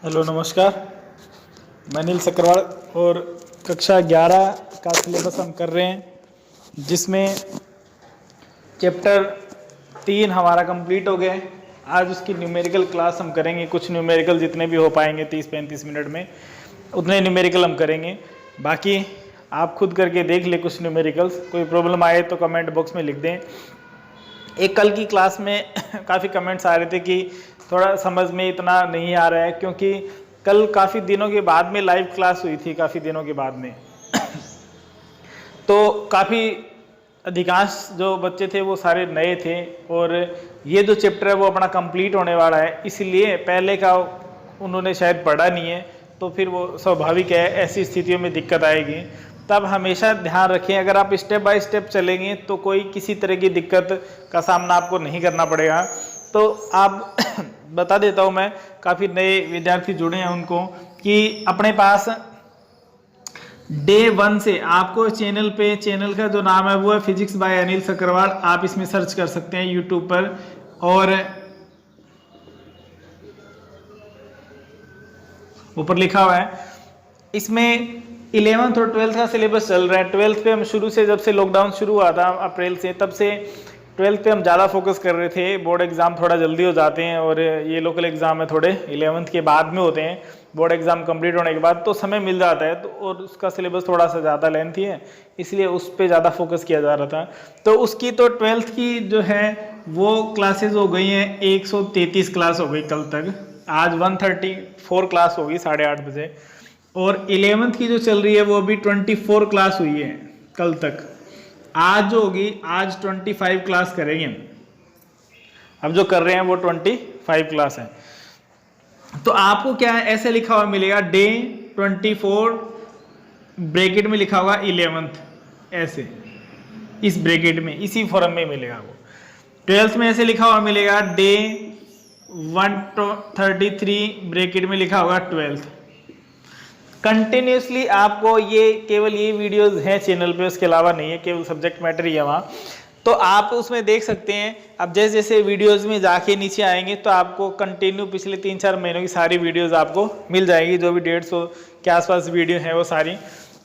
Hello नमस्कार। मैं अनिल सक्करवाल और कक्षा 11 का सिलेबस हम कर रहे हैं, जिसमें चैप्टर 3 हमारा कंप्लीट हो गया है। आज उसकी न्यूमेरिकल क्लास हम करेंगे। कुछ न्यूमेरिकल जितने भी हो पाएंगे 30-35 मिनट में उतने न्यूमेरिकल हम करेंगे। बाकी आप खुद करके देख ले कुछ न्यूमेरिकल्स। कोई प्रॉब्लम आए तो कमेंट बॉक्स में लिख दें। एक कल की क्लास में काफ़ी कमेंट्स आ रहे थे कि थोड़ा समझ में इतना नहीं आ रहा है, क्योंकि कल काफ़ी दिनों के बाद में लाइव क्लास हुई थी, काफ़ी दिनों के बाद में तो काफ़ी अधिकांश जो बच्चे थे वो सारे नए थे, और ये जो चैप्टर है वो अपना कंप्लीट होने वाला है, इसलिए पहले का उन्होंने शायद पढ़ा नहीं है, तो फिर वो स्वाभाविक है ऐसी स्थितियों में दिक्कत आएगी। तब हमेशा ध्यान रखें, अगर आप स्टेप बाय स्टेप चलेंगे तो कोई किसी तरह की दिक्कत का सामना आपको नहीं करना पड़ेगा। तो आप बता देता हूँ, मैं काफ़ी नए विद्यार्थी जुड़े हैं उनको कि अपने पास डे 1 से आपको चैनल का जो नाम है वो है फिजिक्स बाय अनिल सक्करवाल। आप इसमें सर्च कर सकते हैं यूट्यूब पर, और ऊपर लिखा हुआ है इसमें 11th और 12th का सिलेबस चल रहा है। 12th पे हम शुरू से, जब से लॉकडाउन शुरू हुआ था अप्रैल से, तब से 12th पे हम ज़्यादा फोकस कर रहे थे। बोर्ड एग्ज़ाम थोड़ा जल्दी हो जाते हैं और ये लोकल एग्ज़ाम है थोड़े 11th के बाद में होते हैं। बोर्ड एग्ज़ाम कंप्लीट होने के बाद तो समय मिल जाता है, तो और उसका सिलेबस थोड़ा सा ज़्यादा लेंथी है, इसलिए उस पर ज़्यादा फोकस किया जा रहा था। तो उसकी तो 12th की जो है वो क्लासेज हो गई हैं, 133 क्लास हो गई कल तक। आज 134 क्लास होगी 8:30 बजे, और 11th की जो चल रही है वो अभी 24 क्लास हुई है कल तक। आज जो होगी, आज 25 क्लास करेंगे। अब जो कर रहे हैं वो 25 क्लास है। तो आपको क्या है, ऐसे लिखा हुआ मिलेगा डे 24 ब्रैकेट में लिखा होगा 11th, ऐसे इस ब्रैकेट में इसी फॉर्म में मिलेगा। वो 12th में ऐसे लिखा हुआ मिलेगा डे 133 ब्रैकेट में लिखा होगा 12th। कंटिन्यूसली आपको ये केवल ये वीडियोस हैं चैनल पे, उसके अलावा नहीं है, केवल सब्जेक्ट मैटर ही है वहाँ, तो आप उसमें देख सकते हैं। अब जैसे जैसे वीडियोस में जाके नीचे आएंगे तो आपको कंटिन्यू पिछले 3-4 महीनों की सारी वीडियोस आपको मिल जाएगी, जो भी 150 के आसपास वीडियो है वो सारी।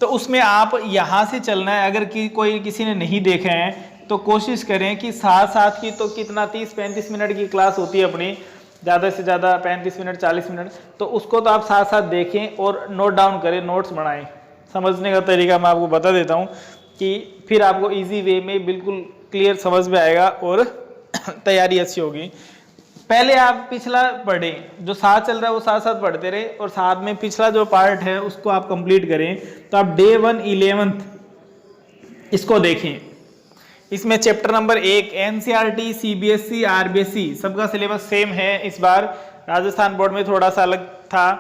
तो उसमें आप यहाँ से चलना है। अगर कोई किसी ने नहीं देखे हैं तो कोशिश करें कि साथ साथ की, तो कितना 30-35 मिनट की क्लास होती है अपनी, ज़्यादा से ज़्यादा 35 मिनट 40 मिनट, तो उसको तो आप साथ साथ देखें और नोट डाउन करें, नोट्स बनाएं। समझने का तरीका मैं आपको बता देता हूं कि फिर आपको इजी वे में बिल्कुल क्लियर समझ में आएगा और तैयारी अच्छी होगी। पहले आप पिछला पढ़ें, जो साथ चल रहा है वो साथ साथ पढ़ते रहे, और साथ में पिछला जो पार्ट है उसको आप कंप्लीट करें। तो आप डे 1 11th इसको देखें। इसमें chapter number 1 NCERT, CBSE, RBSE सबका सिलेबस सेम है। इस बार राजस्थान बोर्ड में थोड़ा सा अलग था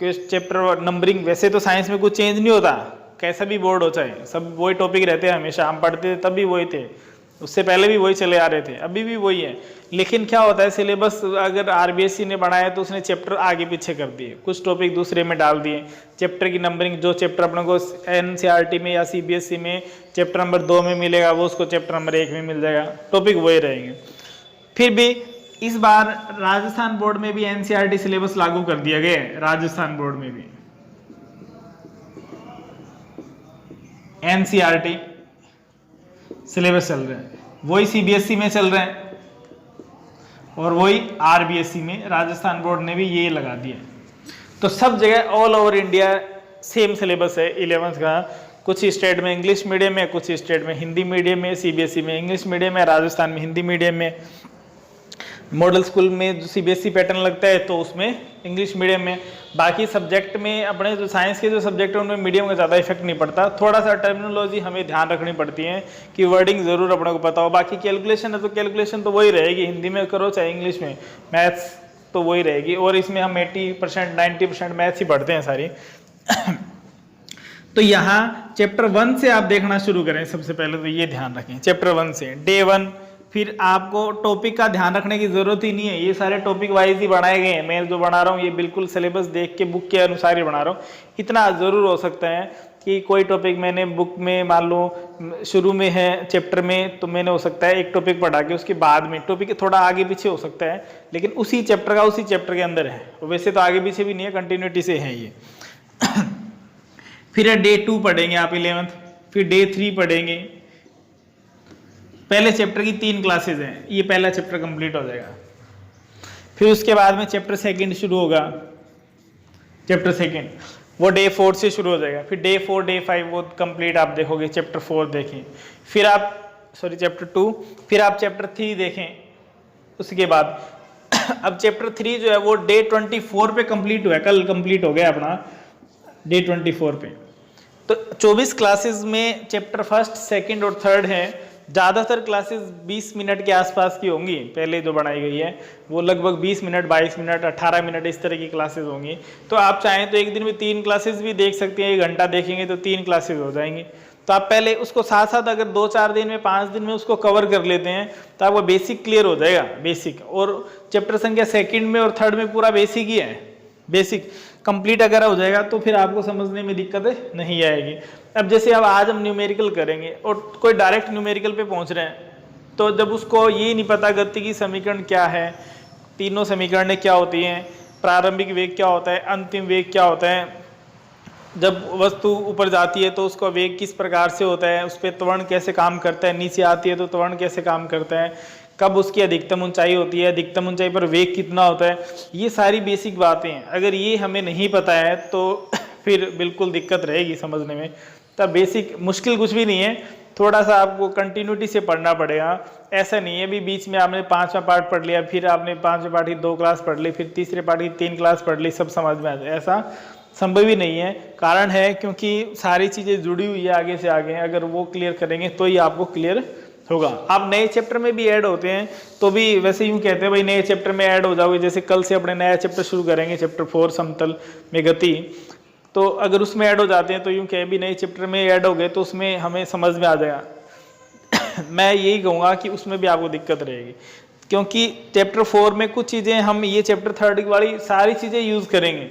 कि चैप्टर नंबरिंग, वैसे तो साइंस में कुछ चेंज नहीं होता, कैसा भी बोर्ड हो चाहे, सब वही टॉपिक रहते हैं हमेशा। हम पढ़ते थे तब भी वही थे, उससे पहले भी वही चले आ रहे थे, अभी भी वही है। लेकिन क्या होता है, सिलेबस अगर आरबीएसई ने बनाया तो उसने चैप्टर आगे पीछे कर दिए, कुछ टॉपिक दूसरे में डाल दिए। चैप्टर की नंबरिंग, जो चैप्टर अपने को एनसीईआरटी में या सीबीएसई में चैप्टर नंबर 2 में मिलेगा, वो उसको चैप्टर नंबर 1 में मिल जाएगा, टॉपिक वही रहेंगे। फिर भी इस बार राजस्थान बोर्ड में भी एनसीईआरटी सिलेबस लागू कर दिया गया है। राजस्थान बोर्ड में भी एनसीईआरटी सिलेबस चल रहा है, वही सीबीएसई में चल रहा है और वही आरबीएसई में राजस्थान बोर्ड ने भी ये लगा दिया। तो सब जगह all over India same syllabus है 11th का। कुछ स्टेट में इंग्लिश मीडियम में, कुछ स्टेट में हिंदी मीडियम में, सीबीएसई में इंग्लिश मीडियम है, राजस्थान में हिंदी मीडियम में। मॉडल स्कूल में जो सीबीएसई पैटर्न लगता है तो उसमें इंग्लिश मीडियम में। बाकी सब्जेक्ट में अपने जो साइंस के जो सब्जेक्ट है उनमें मीडियम का ज़्यादा इफेक्ट नहीं पड़ता। थोड़ा सा टर्मिनोलॉजी हमें ध्यान रखनी पड़ती है कि वर्डिंग ज़रूर अपने को पता हो। बाकी कैलकुलेशन है तो कैलकुलेशन तो वही रहेगी, हिंदी में करो चाहे इंग्लिश में, मैथ्स तो वही रहेगी। और इसमें हम 80% 90% मैथ्स ही पढ़ते हैं सारी। तो यहाँ चैप्टर 1 से आप देखना शुरू करें। सबसे पहले तो ये ध्यान रखें चैप्टर 1 से डे 1। फिर आपको टॉपिक का ध्यान रखने की जरूरत ही नहीं है, ये सारे टॉपिक वाइज ही बनाए गए हैं। मैं जो बना रहा हूँ ये बिल्कुल सिलेबस देख के बुक के अनुसार ही बना रहा हूँ। इतना जरूर हो सकता है कि कोई टॉपिक मैंने बुक में मान लो शुरू में है चैप्टर में, तो मैंने हो सकता है एक टॉपिक पढ़ा के उसके बाद में टॉपिक थोड़ा आगे पीछे हो सकता है, लेकिन उसी चैप्टर का उसी चैप्टर के अंदर है, वैसे तो आगे पीछे भी नहीं है, कंटिन्यूटी से है ये। फिर डे 2 पढ़ेंगे आप 11th, फिर डे 3 पढ़ेंगे। पहले चैप्टर की 3 क्लासेज हैं, ये पहला चैप्टर कंप्लीट हो जाएगा। फिर उसके बाद में चैप्टर 2 शुरू होगा, चैप्टर 2 वो डे 4 से शुरू हो जाएगा। फिर डे 4 डे 5 वो कंप्लीट आप देखोगे, चैप्टर 4 देखें। फिर आप चैप्टर 2, फिर आप चैप्टर 3 देखें। उसके बाद अब चैप्टर 3 जो है वो डे 24 पे कंप्लीट हुआ है, कल कंप्लीट हो गया अपना डे 24 पे। तो 24 क्लासेस में चैप्टर 1, 2 और 3 है। ज़्यादातर क्लासेस 20 मिनट के आसपास की होंगी, पहले जो बनाई गई है वो लगभग 20 मिनट, 22 मिनट, 18 मिनट इस तरह की क्लासेस होंगी। तो आप चाहें तो एक दिन में 3 क्लासेस भी देख सकते हैं, 1 घंटा देखेंगे तो 3 क्लासेस हो जाएंगी। तो आप पहले उसको साथ साथ अगर 2-4 दिन में, 5 दिन में उसको कवर कर लेते हैं तो आपको बेसिक क्लियर हो जाएगा, बेसिक। और चैप्टर संख्या 2 में और 3 में पूरा बेसिक ही है, बेसिक कंप्लीट अगर हो जाएगा तो फिर आपको समझने में दिक्कत नहीं आएगी। अब जैसे अब आज हम न्यूमेरिकल करेंगे और कोई डायरेक्ट न्यूमेरिकल पे पहुंच रहे हैं, तो जब उसको ये नहीं पता गति की समीकरण क्या है, तीनों समीकरणें क्या होती हैं, प्रारंभिक वेग क्या होता है, अंतिम वेग क्या होता है, जब वस्तु ऊपर जाती है तो उसका वेग किस प्रकार से होता है, उस पर त्वरण कैसे काम करता है, नीचे आती है तो त्वरण कैसे काम करता है, कब उसकी अधिकतम ऊंचाई होती है, अधिकतम ऊंचाई पर वेग कितना होता है, ये सारी बेसिक बातें हैं। अगर ये हमें नहीं पता है तो फिर बिल्कुल दिक्कत रहेगी समझने में। तब बेसिक मुश्किल कुछ भी नहीं है, थोड़ा सा आपको कंटिन्यूटी से पढ़ना पड़ेगा। ऐसा नहीं है भी बीच में आपने 5वां पार्ट पढ़ लिया, फिर आपने 5वें पार्ट की 2 क्लास पढ़ ली, फिर तीसरे पार्ट की 3 क्लास पढ़ ली, सब समझ में आ जाए, ऐसा संभव ही नहीं है। कारण है क्योंकि सारी चीज़ें जुड़ी हुई है आगे से आगे, अगर वो क्लियर करेंगे तो ही आपको क्लियर होगा। आप नए चैप्टर में भी ऐड होते हैं तो भी वैसे यूँ कहते हैं भाई नए चैप्टर में ऐड हो जाओगे, जैसे कल से अपने नया चैप्टर शुरू करेंगे, चैप्टर 4 समतल में गति, तो अगर उसमें ऐड हो जाते हैं तो यूँ कह भी नए चैप्टर में ऐड हो गए तो उसमें हमें समझ में आ जाएगा। मैं यही कहूँगा कि उसमें भी आपको दिक्कत रहेगी, क्योंकि चैप्टर 4 में कुछ चीज़ें हम ये चैप्टर 3 वाली सारी चीज़ें यूज़ करेंगे।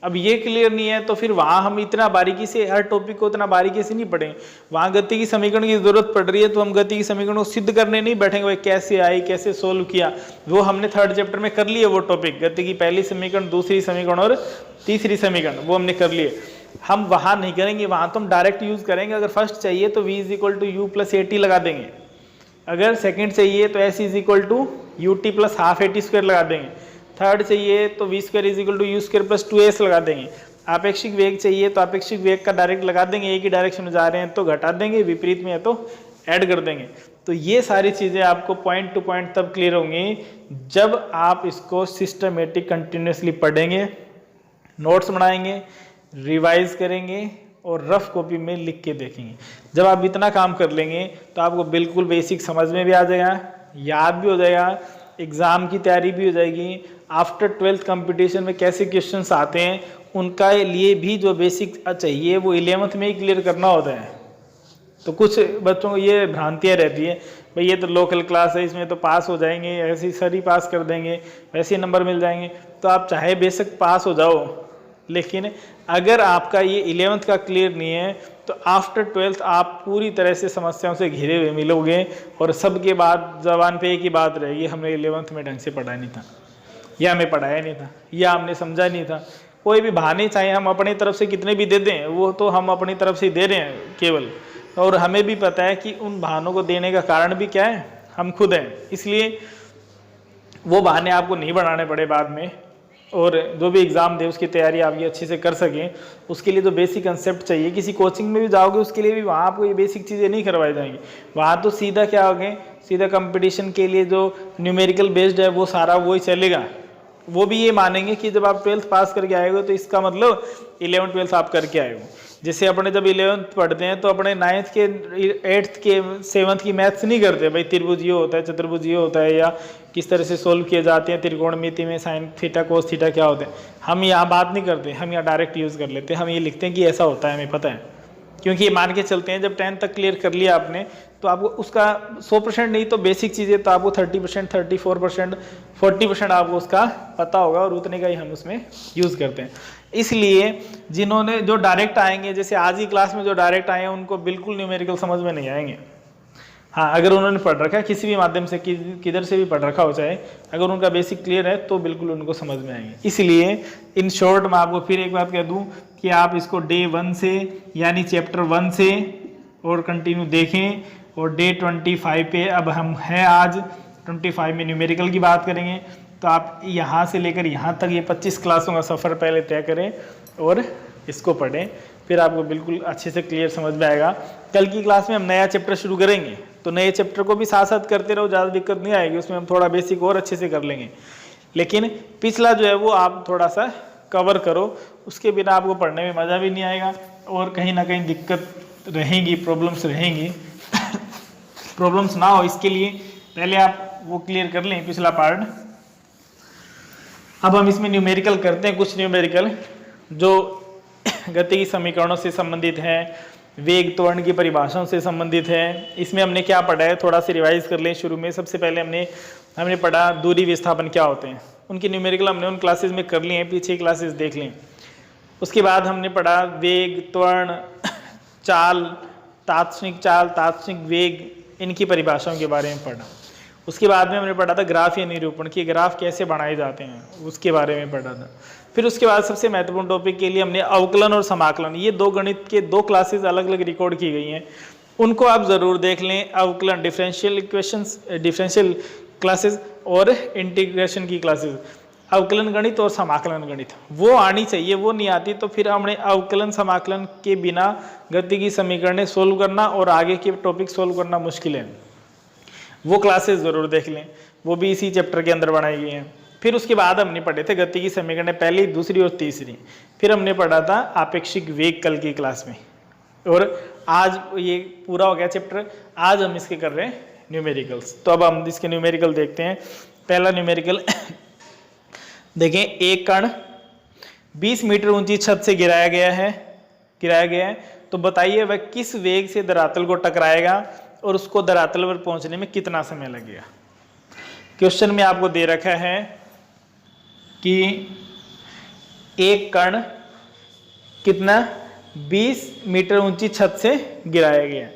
अब ये क्लियर नहीं है तो फिर वहाँ हम इतना बारीकी से हर टॉपिक को इतना बारीकी से नहीं पढ़ेंगे। वहाँ गति की समीकरण की जरूरत पड़ रही है तो हम गति की समीकरण को सिद्ध करने नहीं बैठेंगे, भाई कैसे आई, कैसे सोल्व किया, वो हमने 3rd चैप्टर में कर लिए वो टॉपिक, गति की पहली समीकरण, दूसरी समीकरण और तीसरी समीकरण वो हमने कर लिए। हम वहाँ नहीं करेंगे, वहाँ तो हम डायरेक्ट यूज़ करेंगे। अगर फर्स्ट चाहिए तो v = u + at लगा देंगे, अगर सेकेंड चाहिए तो s = ut + ½ at² लगा देंगे, थर्ड चाहिए तो v² = u² + 2s लगा देंगे, आपेक्षिक वेग चाहिए तो आपेक्षिक वेग का डायरेक्ट लगा देंगे, एक ही डायरेक्शन में जा रहे हैं तो घटा देंगे, विपरीत में है तो ऐड कर देंगे। तो ये सारी चीज़ें आपको पॉइंट टू पॉइंट तब क्लियर होंगी जब आप इसको सिस्टमेटिक कंटिन्यूसली पढ़ेंगे, नोट्स बनाएंगे, रिवाइज करेंगे और रफ कॉपी में लिख के देखेंगे। जब आप इतना काम कर लेंगे तो आपको बिल्कुल बेसिक समझ में भी आ जाएगा, याद भी हो जाएगा, एग्ज़ाम की तैयारी भी हो जाएगी। आफ्टर 12th कंपटीशन में कैसे क्वेश्चंस आते हैं उनका लिए भी जो बेसिक चाहिए वो 11th में ही क्लियर करना होता है। तो कुछ बच्चों को ये भ्रांतियाँ रहती है, भाई ये तो लोकल क्लास है, इसमें तो पास हो जाएंगे, ऐसे ही सर ही पास कर देंगे, वैसे ही नंबर मिल जाएंगे। तो आप चाहे बेशक पास हो जाओ, लेकिन अगर आपका ये 11th का क्लियर नहीं है तो आफ्टर 12th आप पूरी तरह से समस्याओं से घिरे हुए मिलोगे और सबके बाद जबान पे एक ही बात रहेगी, हमने 11th में ढंग से पढ़ा नहीं था, या हमें पढ़ाया नहीं था, या हमने समझा नहीं था। कोई भी बहाने चाहे हम अपनी तरफ से कितने भी दे दें, वो तो हम अपनी तरफ से दे रहे हैं केवल, और हमें भी पता है कि उन बहानों को देने का कारण भी क्या है, हम खुद हैं। इसलिए वो बहाने आपको नहीं बनाने पड़े बाद में, और जो भी एग्ज़ाम दे उसकी तैयारी आप ये अच्छे से कर सकें। उसके लिए तो बेसिक कंसेप्ट चाहिए। किसी कोचिंग में भी जाओगे उसके लिए भी वहाँ आपको ये बेसिक चीज़ें नहीं करवाई जाएंगी, वहाँ तो सीधा क्या हो गए, सीधा कंपटीशन के लिए जो न्यूमेरिकल बेस्ड है वो सारा वही चलेगा। वो भी ये मानेंगे कि जब आप 12th पास करके आए हो तो इसका मतलब 11th 12th आप करके आए हो। जैसे अपने जब 11th पढ़ते हैं तो अपने 9th के 8th के 7th की मैथ्स नहीं करते, भाई त्रिभुज ये होता है, चतुर्भुज ये होता है, या किस तरह से सोल्व किए जाते हैं, त्रिकोणमिति में साइन थीटा कोस थीटा क्या होते हैं, हम यहाँ बात नहीं करते, हम यहाँ डायरेक्ट यूज़ कर लेते हैं। हम ये लिखते हैं कि ऐसा होता है, हमें पता है, क्योंकि ये मान के चलते हैं जब 10 तक क्लियर कर लिया आपने तो आपको उसका 100% नहीं तो बेसिक चीज़ें तो आपको 30%, 34%, 40% आपको उसका पता होगा और उतने का ही हम उसमें यूज़ करते हैं। इसलिए जिन्होंने जो डायरेक्ट आएंगे, जैसे आज की क्लास में जो डायरेक्ट आए हैं उनको बिल्कुल न्यूमेरिकल समझ में नहीं आएंगे। हाँ, अगर उन्होंने पढ़ रखा है किसी भी माध्यम से, किधर से भी पढ़ रखा हो चाहे, अगर उनका बेसिक क्लियर है तो बिल्कुल उनको समझ में आएंगे। इसलिए इन शॉर्ट मैं आपको फिर एक बात कह दूं कि आप इसको डे 1 से यानी चैप्टर 1 से और कंटिन्यू देखें, और डे 25 पे अब हम हैं आज 25 में न्यूमेरिकल की बात करेंगे। तो आप यहाँ से लेकर यहाँ तक ये 25 क्लासों का सफ़र पहले तय करें और इसको पढ़ें, फिर आपको बिल्कुल अच्छे से क्लियर समझ में आएगा। कल की क्लास में हम नया चैप्टर शुरू करेंगे तो नए चैप्टर को भी साथ साथ करते रहो, ज़्यादा दिक्कत नहीं आएगी, उसमें हम थोड़ा बेसिक और अच्छे से कर लेंगे। लेकिन पिछला जो है वो आप थोड़ा सा कवर करो, उसके बिना आपको पढ़ने में मज़ा भी नहीं आएगा और कहीं ना कहीं दिक्कत रहेंगी, प्रॉब्लम्स रहेंगी। प्रॉब्लम्स ना हो इसके लिए पहले आप वो क्लियर कर लें पिछला पार्ट। अब हम इसमें न्यूमेरिकल करते हैं, कुछ न्यूमेरिकल जो गति की समीकरणों से संबंधित हैं, वेग त्वरण की परिभाषाओं से संबंधित है। इसमें हमने क्या पढ़ा है थोड़ा सा रिवाइज कर लें। शुरू में सबसे पहले हमने पढ़ा दूरी विस्थापन क्या होते हैं, उनकी न्यूमेरिकल हमने उन क्लासेस में कर लिए हैं, पीछे क्लासेस देख लें। उसके बाद हमने पढ़ा वेग त्वरण, चाल, तात्क्षणिक वेग, इनकी परिभाषाओं के बारे में पढ़ा। उसके बाद में हमने पढ़ा था ग्राफ या निरूपण की, ग्राफ कैसे बनाए जाते हैं उसके बारे में पढ़ा था। फिर उसके बाद सबसे महत्वपूर्ण टॉपिक के लिए हमने अवकलन और समाकलन, ये 2 गणित के 2 क्लासेस अलग अलग रिकॉर्ड की गई हैं, उनको आप ज़रूर देख लें। अवकलन डिफरेंशियल इक्वेशंस, डिफरेंशियल क्लासेस और इंटीग्रेशन की क्लासेस, अवकलन गणित और समाकलन गणित वो आनी चाहिए। वो नहीं आती तो फिर हमने अवकलन समाकलन के बिना गति की समीकरणें सोल्व करना और आगे के टॉपिक सोल्व करना मुश्किल है। वो क्लासेस ज़रूर देख लें, वो भी इसी चैप्टर के अंदर बनाई गई हैं। फिर उसके बाद हमने पढ़े थे गति की समीकरणें, पहली, दूसरी और तीसरी। फिर हमने पढ़ा था आपेक्षिक वेग कल की क्लास में, और आज ये पूरा हो गया चैप्टर। आज हम इसके कर रहे हैं न्यूमेरिकल्स। तो अब हम इसके न्यूमेरिकल देखते हैं। पहला न्यूमेरिकल देखें, एक कण 20 मीटर ऊंची छत से गिराया गया है, तो बताइए वह किस वेग से धरातल को टकराएगा और उसको धरातल पर पहुंचने में कितना समय लगेगा। क्वेश्चन में आपको दे रखा है कि एक कण कितना 20 मीटर ऊंची छत से गिराया गया।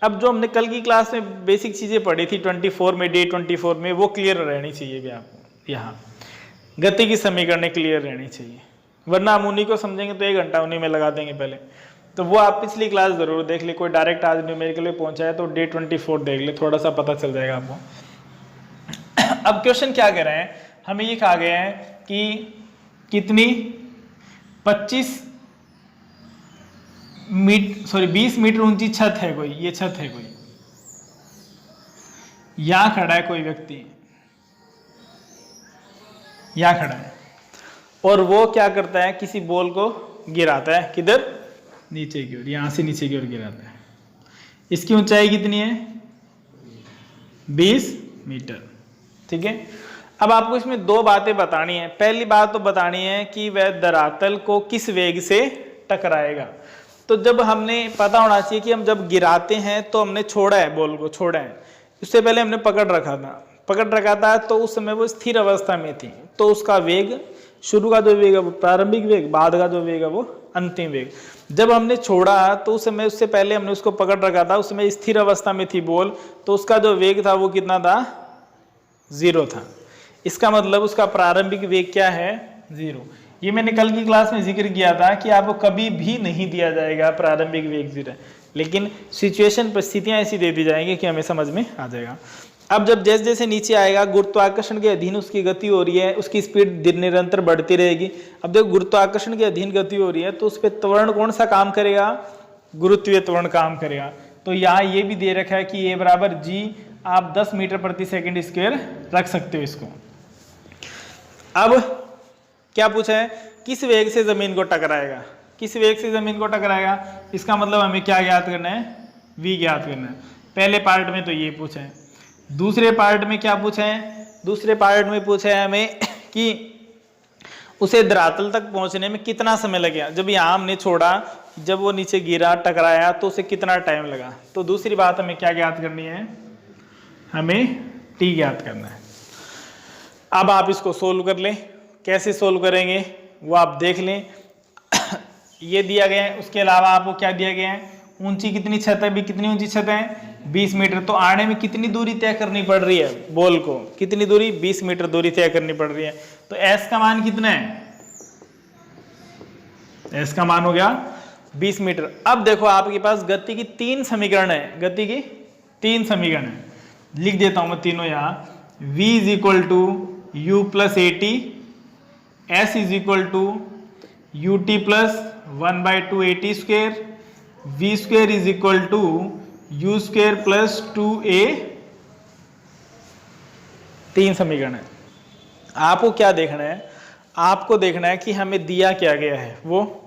अब जो हमने कल की क्लास में बेसिक चीज़ें पढ़ी थी 24 में, डे 24 में, वो क्लियर रहनी चाहिए भी आपको। यहाँ गति की समीकरणें क्लियर रहनी चाहिए, वरना हम उन्हीं को समझेंगे तो 1 घंटा उन्हीं में लगा देंगे पहले। तो वो आप पिछली क्लास ज़रूर देख ले। कोई डायरेक्ट आज न्यूमेरिकल में पहुंचा है तो डे 24 देख ले, थोड़ा सा पता चल जाएगा आपको। अब क्वेश्चन क्या कह रहे हैं, हमें ये कहा गया है कि कितनी 20 मीटर ऊंची छत है कोई, ये छत है कोई, यहां खड़ा है कोई व्यक्ति, यहां खड़ा है, और वो क्या करता है, किसी बॉल को गिराता है, किधर, नीचे की ओर, यहां से नीचे की ओर गिराता है। इसकी ऊंचाई कितनी है, 20 मीटर। ठीक है। अब आपको इसमें 2 बातें बतानी है। पहली बात तो बतानी है कि वह धरातल को किस वेग से टकराएगा। तो जब हमने पता होना चाहिए कि हम जब गिराते हैं तो हमने छोड़ा है, बॉल को छोड़ा है, उससे पहले हमने पकड़ रखा था तो उस समय वो स्थिर अवस्था में थी, तो उसका वेग, शुरू का जो वेग है वो प्रारंभिक वेग, बाद का जो वेग है वो अंतिम वेग। जब हमने छोड़ा तो उस समय, उससे पहले हमने उसको पकड़ रखा था, उस समय स्थिर अवस्था में थी बॉल, तो उसका जो वेग था वो कितना था, 0 था। इसका मतलब उसका प्रारंभिक वेग क्या है, 0। ये मैंने कल की क्लास में जिक्र किया था कि आपको कभी भी नहीं दिया जाएगा प्रारंभिक वेग 0, लेकिन सिचुएशन, परिस्थितियां ऐसी दे दी जाएंगी कि हमें समझ में आ जाएगा। अब जब जैसे जैसे नीचे आएगा, गुरुत्वाकर्षण के अधीन उसकी गति हो रही है, उसकी स्पीड निरंतर बढ़ती रहेगी। अब देखो गुरुत्वाकर्षण के अधीन गति हो रही है तो उस पर त्वरण कौन सा काम करेगा, गुरुत्वीय त्वरण काम करेगा। तो यहाँ ये भी दे रखा है कि ए बराबर जी, आप 10 मीटर प्रति सेकंड स्क्वायर रख सकते हो इसको। अब क्या पूछा है, किस वेग से जमीन को टकराएगा, किस वेग से जमीन को टकराएगा, इसका मतलब हमें क्या ज्ञात करना है, v ज्ञात करना है। पहले पार्ट में तो ये पूछा है। दूसरे पार्ट में क्या पूछा है, दूसरे पार्ट में पूछा है हमें कि उसे धरातल तक पहुंचने में कितना समय लगेगा। जब यहाँ हमने छोड़ा जब वो नीचे गिरा टकराया तो उसे कितना टाइम लगा। तो दूसरी बात हमें क्या ज्ञात करनी है, हमें t ज्ञात करना है। अब आप इसको सोल्व कर लें, कैसे सोल्व करेंगे वो आप देख लें। ये दिया गया है, उसके अलावा आपको क्या दिया गया है, ऊंची कितनी छत है भी, कितनी ऊंची छत है 20 मीटर। तो आने में कितनी दूरी तय करनी पड़ रही है, बॉल को कितनी दूरी 20 मीटर दूरी तय करनी पड़ रही है। तो s का मान कितना है, s का मान हो गया 20 मीटर। अब देखो आपके पास गति की 3 समीकरण है, गति की 3 समीकरण है, लिख देता हूं मैं तीनों यहाँ। v is equal to u plus a t, s is equal to u t plus 1/2 a t square, v square is equal to u square plus 2a। 3 समीकरण है। आपको क्या देखना है, आपको देखना है कि हमें दिया क्या गया है, वो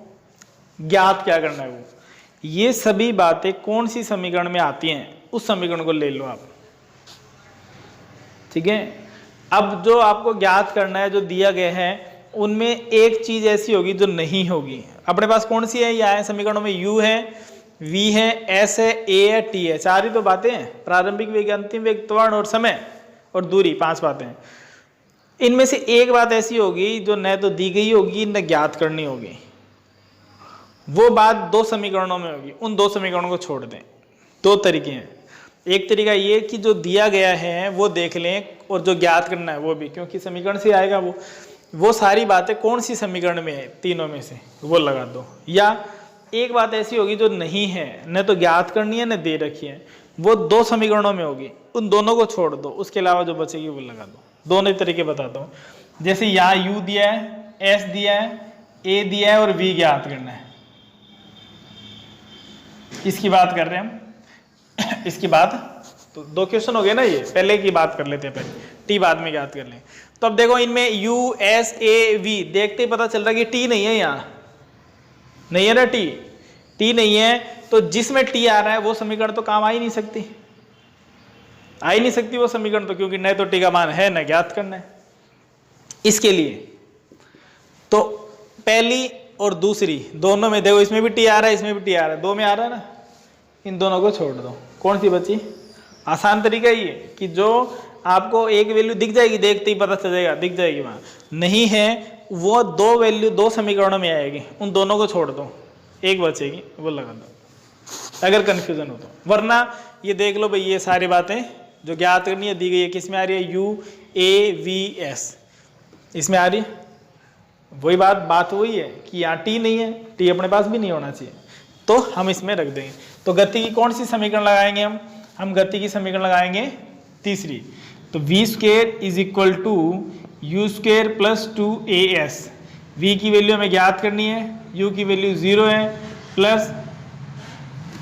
ज्ञात क्या करना है। वो ये सभी बातें कौन सी समीकरण में आती हैं, उस समीकरण को ले लो आप, ठीक है। अब जो आपको ज्ञात करना है, जो दिया गया है, उनमें एक चीज ऐसी होगी जो नहीं होगी। अपने पास कौन सी है, यह है समीकरणों में u है, v है, s है, a है, t है। 4 ही तो बातें हैं, प्रारंभिक वेग, अंतिम वेग, त्वरण और समय और दूरी, 5 बातें हैं। इनमें से एक बात ऐसी होगी जो न तो दी गई होगी न ज्ञात करनी होगी। वो बात 2 समीकरणों में होगी, उन 2 समीकरणों को छोड़ दें। 2 तरीके हैं, एक तरीका ये कि जो दिया गया है वो देख लें, और जो ज्ञात करना है वो भी, क्योंकि समीकरण से आएगा वो सारी बातें कौन सी समीकरण में है, तीनों में से वो लगा दो। या एक बात ऐसी होगी जो नहीं है, न तो ज्ञात करनी है न दे रखी है, वो 2 समीकरणों में होगी, उन दोनों को छोड़ दो, उसके अलावा जो बचेगी वो लगा दो। दोनों तरीके बताता हूँ। जैसे यहाँ u दिया है, s दिया है, a दिया है और v ज्ञात करना है। इसकी बात कर रहे हैं हम। इसकी बात तो 2 क्वेश्चन हो गए ना, ये पहले की बात कर लेते हैं, पहले t बाद में ज्ञात कर लें। तो अब देखो इनमें u s a v देखते ही पता चल रहा है कि t नहीं है, यहाँ नहीं है ना, t नहीं है। तो जिसमें t आ रहा है वो समीकरण तो काम आ ही नहीं सकती, वो समीकरण तो, क्योंकि न तो t का मान है न ज्ञात करना है। इसके लिए तो पहली और दूसरी दोनों में देखो, इसमें भी t आ रहा है, इसमें भी t आ रहा है, 2 में आ रहा है ना, इन दोनों को छोड़ दो। कौन सी बची, आसान तरीका ये कि जो आपको एक वैल्यू दिख जाएगी, देखते ही पता चल जाएगा, दिख जाएगी, वहां नहीं है वो 2 वैल्यू 2 समीकरणों में आएगी, उन दोनों को छोड़ दो, एक बचेगी वो लगा दो, अगर कंफ्यूजन हो तो। वरना ये देख लो भाई, ये सारी बातें जो ज्ञात करनी है दी गई है, किस में आ रही है, u a v s, इसमें आ रही है। वही बात वही है कि यहाँ t नहीं है, t अपने पास भी नहीं होना चाहिए, तो हम इसमें रख देंगे। तो गति की कौन सी समीकरण लगाएंगे हम गति की समीकरण लगाएंगे तीसरी। तो v square is equal to u square plus 2as। v की वैल्यू हमें ज्ञात करनी है, u की वैल्यू 0 है, प्लस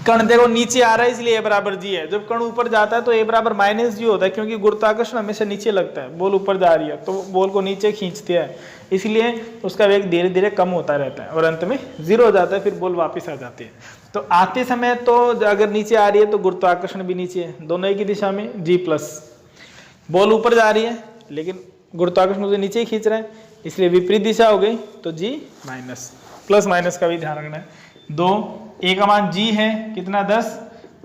कण देखो नीचे आ रहा है इसलिए a बराबर g है। जब कण ऊपर जाता है तो a बराबर माइनस g होता है, क्योंकि गुरुत्वाकर्षण हमेशा नीचे लगता है, बॉल ऊपर जा रही है तो बॉल को नीचे खींचती है, इसलिए उसका वेग धीरे धीरे कम होता रहता है और अंत में 0 हो जाता है, फिर बॉल वापस आ जाती है। तो आते समय तो अगर नीचे आ रही है तो गुरुत्वाकर्षण भी नीचे है, दोनों एक ही दिशा में, g प्लस। बॉल ऊपर जा रही है लेकिन गुरुत्वाकर्षण उसे नीचे ही खींच रहा है, इसलिए विपरीत दिशा हो गई, तो g माइनस। प्लस माइनस का भी ध्यान रखना है। 2 a का मान g है कितना 10,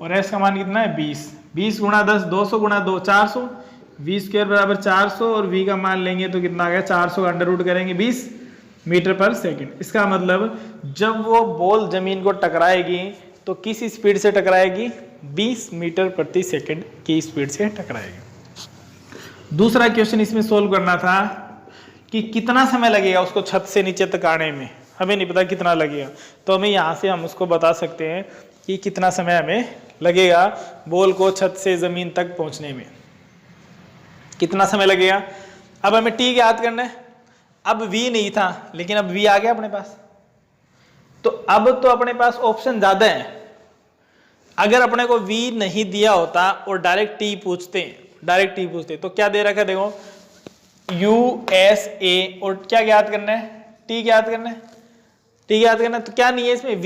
और s का मान कितना है 20। 20 गुणा 10 200 गुणा 2 400, v स्क्वायर बराबर 400, और v का मान लेंगे तो कितना आ गया 400 का अंडर रूट करेंगे 20 मीटर पर सेकंड। इसका मतलब जब वो बॉल जमीन को टकराएगी तो किस स्पीड से टकराएगी, 20 मीटर प्रति सेकंड की स्पीड से टकराएगी। दूसरा क्वेश्चन इसमें सोल्व करना था कि कितना समय लगेगा उसको छत से नीचे तक आने में, हमें नहीं पता कितना लगेगा, तो हमें यहाँ से हम उसको बता सकते हैं कि कितना समय हमें लगेगा बॉल को छत से जमीन तक पहुंचने में, कितना समय लगेगा। अब हमें t ज्ञात करना है। अब v नहीं था लेकिन अब v आ गया अपने पास, तो अब तो अपने पास ऑप्शन ज्यादा है। अगर अपने को v नहीं दिया होता और डायरेक्ट t पूछते तो क्या दे रखा है, देखो u s a, और क्या ज्ञात करना है, t ज्ञात करना है। तो क्या नहीं है इसमें,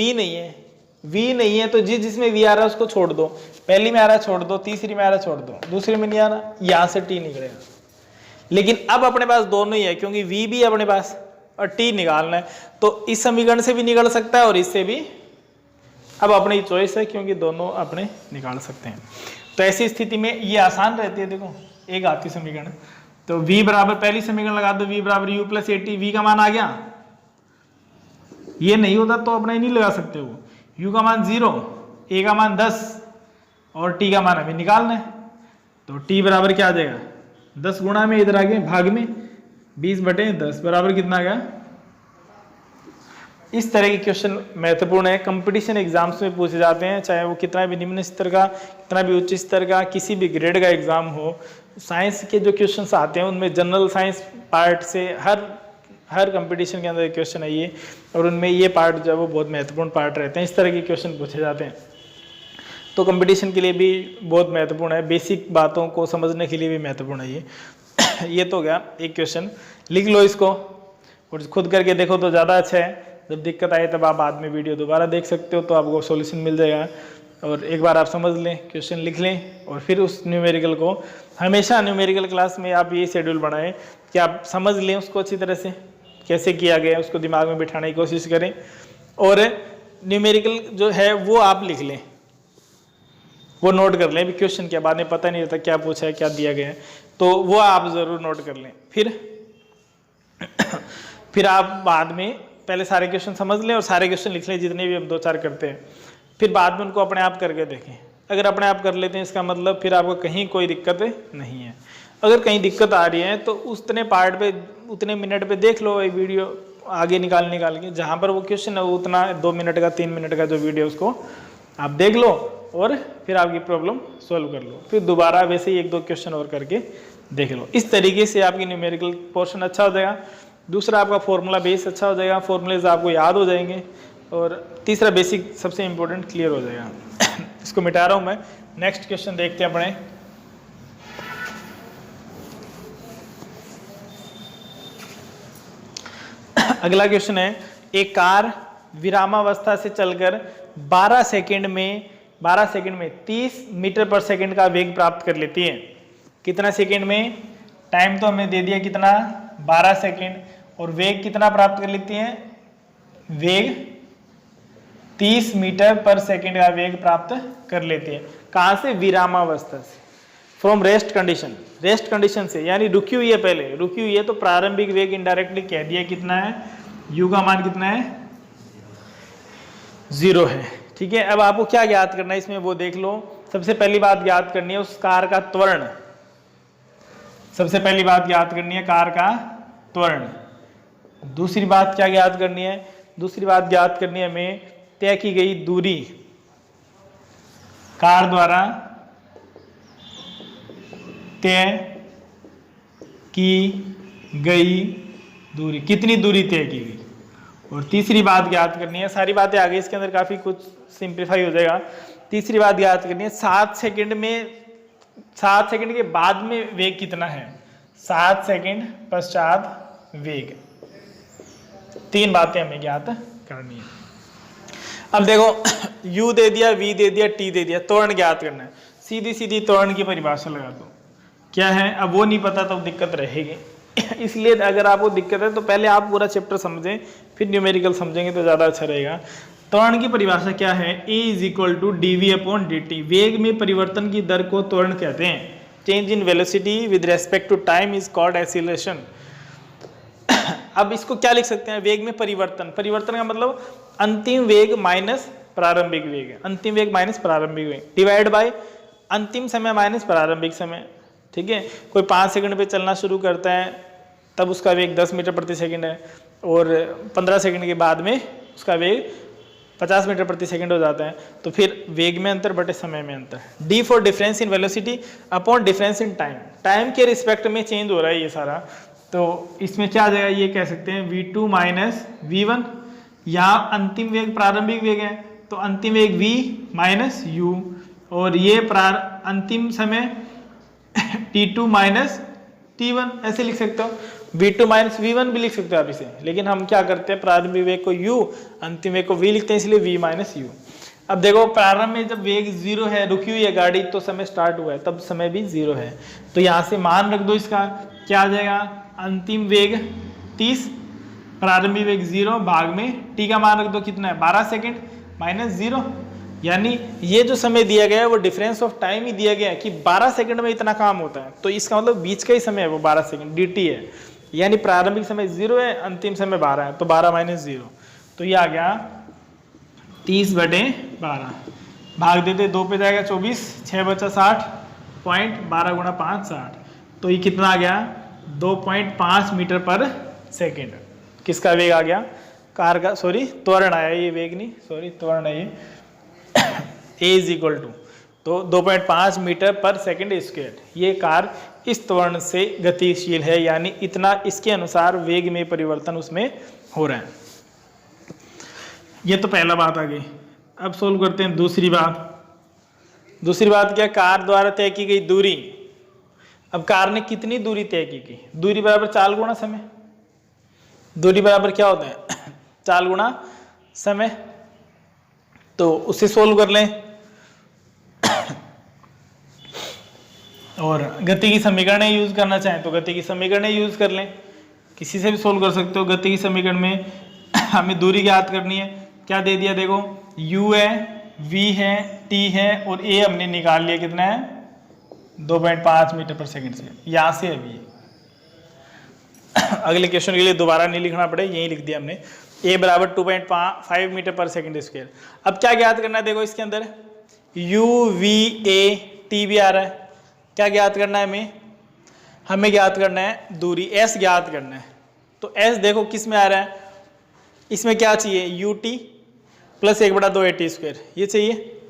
v नहीं है तो जिसमें v आ रहा है उसको छोड़ दो, पहली में आ रहा है छोड़ दो, तीसरी में आ रहा है छोड़ दो, दूसरी में नहीं आ रहा, यहां से t निकलेगा। लेकिन अब अपने पास दोनों ही है, क्योंकि v भी है अपने पास और t निकालना है, तो इस समीकरण से भी निकल सकता है और इससे भी अब अपनी चॉइस है, क्योंकि दोनों अपने निकाल सकते हैं। तो ऐसी स्थिति में ये आसान रहती है। देखो एक आती समीकरण, तो v बराबर, पहली समीकरण लगा दो, v बराबर u प्लस एटी, v का मान आ गया। ये नहीं होता तो अपना ही नहीं लगा सकते हो। u का मान 0, a का मान 10 और t का मान हमें निकालना है। तो t बराबर क्या आ जाएगा, 10 गुणा में इधर आ गए भाग में 20/10 बराबर कितना आ गया। इस तरह के क्वेश्चन महत्वपूर्ण है, कंपटीशन एग्जाम्स में पूछे जाते हैं, चाहे वो कितना भी निम्न स्तर का, कितना भी उच्च स्तर का, किसी भी ग्रेड का एग्जाम हो। साइंस के जो क्वेश्चंस आते हैं उनमें जनरल साइंस पार्ट से हर कंपटीशन के अंदर क्वेश्चन है ये, और उनमें ये पार्ट जो है वो बहुत महत्वपूर्ण पार्ट रहते हैं। इस तरह के क्वेश्चन पूछे जाते हैं, तो कंपटीशन के लिए भी बहुत महत्वपूर्ण है, बेसिक बातों को समझने के लिए भी महत्वपूर्ण है ये। ये तो गया एक क्वेश्चन, लिख लो इसको और खुद करके देखो तो ज़्यादा अच्छा है। जब दिक्कत आए तब आप बाद में वीडियो दोबारा देख सकते हो, तो आपको सॉल्यूशन मिल जाएगा। और एक बार आप समझ लें, क्वेश्चन लिख लें, और फिर उस न्यूमेरिकल को, हमेशा न्यूमेरिकल क्लास में आप ये शेड्यूल बनाएं कि आप समझ लें उसको अच्छी तरह से, कैसे किया गया उसको दिमाग में बिठाने की कोशिश करें, और न्यूमेरिकल जो है वो आप लिख लें, वो नोट कर लें। अभी क्वेश्चन क्या, बाद में पता नहीं रहता क्या पूछा है क्या दिया गया है, तो वो आप ज़रूर नोट कर लें। फिर आप बाद में पहले सारे क्वेश्चन समझ लें और सारे क्वेश्चन लिख लें, जितने भी हम 2-4 करते हैं, फिर बाद में उनको अपने आप करके देखें। अगर अपने आप कर लेते हैं इसका मतलब फिर आपको कहीं कोई दिक्कत नहीं है। अगर कहीं दिक्कत आ रही है तो उतने पार्ट पे, उतने मिनट पे देख लो, एक वीडियो आगे निकाल के जहाँ पर वो क्वेश्चन है वो उतना 2 मिनट का 3 मिनट का जो वीडियो उसको आप देख लो, और फिर आपकी प्रॉब्लम सॉल्व कर लो। फिर दोबारा वैसे ही 1-2 क्वेश्चन और करके देख लो। इस तरीके से आपकी न्यूमेरिकल पोर्शन अच्छा हो जाएगा। दूसरा, आपका फॉर्मूला बेस अच्छा हो जाएगा, फॉर्मूलेज आपको याद हो जाएंगे। और तीसरा, बेसिक सबसे इंपॉर्टेंट क्लियर हो जाएगा। इसको मिटा रहा हूँ मैं। नेक्स्ट क्वेश्चन देखते हैं अपने। अगला क्वेश्चन है, एक कार विरामावस्था से चलकर 12 सेकंड में 30 मीटर पर सेकंड का वेग प्राप्त कर लेती है। कितना सेकंड में? टाइम तो हमें दे दिया कितना, 12 सेकंड, और वेग कितना प्राप्त कर लेती है? वेग 30 मीटर पर सेकंड का वेग प्राप्त कर लेती है। कहां से? विरामावस्था से, from rest condition. Rest condition से यानी रुकी हुई है, पहले रुकी हुई है, तो प्रारंभिक वेग इनडायरेक्टली कह दिया कितना है, u का मान कितना है, 0 है। ठीक है, अब आपको क्या ज्ञात करना है इसमें वो देख लो। सबसे पहली बात ज्ञात करनी है उस कार का त्वरण। सबसे पहली बात ज्ञात करनी है कार का त्वरण। दूसरी बात क्या ज्ञात करनी है? दूसरी बात ज्ञात करनी है हमें तय की गई दूरी, कार द्वारा तय की गई दूरी, कितनी दूरी तय की गई। और तीसरी बात ज्ञात करनी है, सारी बातें आगे इसके अंदर काफी कुछ सिंप्लीफाई हो जाएगा। तीसरी बात ज्ञात करनी है 7 सेकंड के बाद में वेग कितना है, 7 सेकंड पश्चात वेग। 3 बातें हमें ज्ञात करनी है। अब देखो u दे दिया, v दे दिया, t दे दिया, त्वरण ज्ञात करना है। सीधी सीधी त्वरण की परिभाषा लगा दो, क्या है? अब वो नहीं पता तो दिक्कत रहेगी। इसलिए अगर आपको दिक्कत है तो पहले आप पूरा चैप्टर समझें, फिर न्यूमेरिकल समझेंगे तो ज़्यादा अच्छा रहेगा। त्वरण की परिभाषा क्या है? a = dv/dt। वेग में परिवर्तन की दर को त्वरण कहते हैं। Change in velocity with respect to time is called acceleration. अब इसको क्या लिख सकते हैं? वेग में परिवर्तन। परिवर्तन का मतलब अंतिम वेग माइनस प्रारंभिक वेग है। अंतिम वेग माइनस प्रारंभिक वेग डिवाइड बाय अंतिम समय माइनस प्रारंभिक समय। ठीक है, कोई 5 सेकंड पे चलना शुरू करता है तब उसका वेग 10 मीटर प्रति सेकंड है, और 15 सेकंड के बाद में उसका वेग 50 मीटर प्रति सेकंड हो जाता है। तो फिर वेग में अंतर बटे समय में अंतर। D for difference in velocity upon difference in time. Time के रिस्पेक्ट में चेंज हो रहा है ये सारा, तो इसमें क्या आ जाएगा? ये कह सकते हैं v2 माइनस v1। यहाँ अंतिम वेग प्रारंभिक वेग है तो अंतिम वेग v माइनस u, और ये अंतिम समय t2 माइनस t1, ऐसे लिख सकते हो। v2 माइनस v1 भी लिख सकते हो आप इसे, लेकिन हम क्या करते हैं, प्रारंभिक वेग को u, अंतिम वेग को v लिखते हैं, इसलिए v माइनस u। अब देखो प्रारंभ में जब वेग 0 है, रुकी हुई है गाड़ी, तो समय स्टार्ट हुआ है, तब समय भी 0 है। तो यहाँ से मान रख दो इसका, क्या आ जाएगा? अंतिम वेग 30, प्रारंभिक वेग 0 भाग में t का मान रख दो कितना है, 12 सेकंड माइनस 0। यानी ये जो समय दिया गया है वो डिफरेंस ऑफ टाइम ही दिया गया है कि 12 सेकंड में इतना काम होता है, तो इसका मतलब बीच का ही समय है वो 12 सेकंड, dt है। यानी प्रारंभिक समय 0 है, अंतिम समय 12 है, तो 12 - 0, तो ये आ गया 30/12। भाग देते 2 पे जाएगा 24, 6 बचा 60, पॉइंट 12 × 5 60, तो ये कितना आ गया 2.5 मीटर पर सेकेंड। किसका वेग आ गया? कार का, सॉरी त्वरण आया, ये वेग नहीं, सॉरी त्वरण है ये। a = तो 2.5 मीटर पर सेकेंड स्क्वायर। ये कार इस त्वरण से गतिशील है, यानी इतना इसके अनुसार वेग में परिवर्तन उसमें हो रहा है। ये तो पहला बात आ गई। अब सोल्व करते हैं दूसरी बात। दूसरी बात क्या? कार द्वारा तय की गई दूरी। अब कार ने कितनी दूरी तय की? दूरी बराबर चाल गुणा समय। दूरी बराबर क्या होता है? चाल गुणा समय। तो उसे सोल्व कर लें और गति की समीकरण यूज करना चाहें तो गति की समीकरण यूज कर लें, किसी से भी सोल्व कर सकते हो। गति की समीकरण में हमें दूरी ज्ञात करनी है। क्या दे दिया देखो, u है, v है, t है और a हमने निकाल लिया, कितना है 2.5 मीटर पर सेकेंड से। यहां से अभी अगले क्वेश्चन के लिए दोबारा नहीं लिखना पड़े, यही लिख दिया हमने। a = 2.5 मीटर पर सेकेंड स्क्वायर। अब क्या ज्ञात करना है? देखो इसके अंदर u, v, a, t भी आ रहा है। क्या ज्ञात करना है? हमें ज्ञात करना है दूरी, s ज्ञात करना है। तो s देखो किस में आ रहा है? इसमें क्या चाहिए? ut + 1/2 at², ये चाहिए,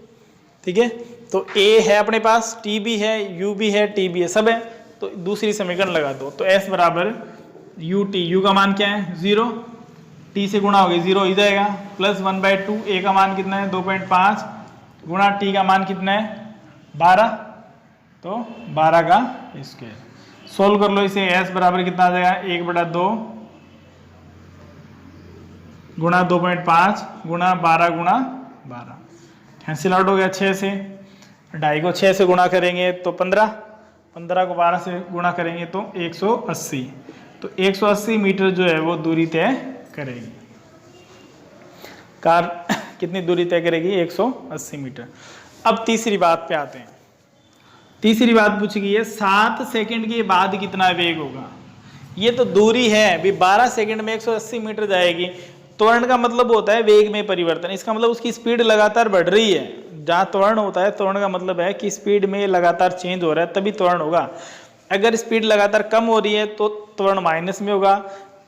ठीक है। तो a है अपने पास, t भी है, u भी है, t भी है, सब है। तो दूसरी समीकरण लगा दो। तो s = ut, u का मान क्या है 0, t से गुणा हो गया 0 हो जाएगा, +1/2, a का मान कितना है 2.5 गुणा t का मान कितना है 12, तो 12 का स्क्वायर। सोल्व कर लो इसे। s बराबर कितना आ जाएगा 1/2 गुणा 2.5 गुणा 12 गुणा 12, कैंसिल आउट हो गया 6 से। 2.5 को 6 से गुणा करेंगे तो 15, 15 को 12 से गुणा करेंगे तो 180। तो 180 मीटर जो है वो दूरी तय करेगी कार। कितनी दूरी तय करेगी? 180 मीटर। अब तीसरी बात पे आते हैं। तीसरी बात पूछी गई है 7 सेकंड के बाद कितना वेग होगा। ये तो दूरी है, अभी 12 सेकंड में 180 मीटर जाएगी। त्वरण का मतलब होता है वेग में परिवर्तन, इसका मतलब उसकी स्पीड लगातार बढ़ रही है। जहाँ त्वरण होता है, त्वरण का मतलब है कि स्पीड में लगातार चेंज हो रहा है, तभी त्वरण होगा। अगर स्पीड लगातार कम हो रही है तो त्वरण माइनस में होगा,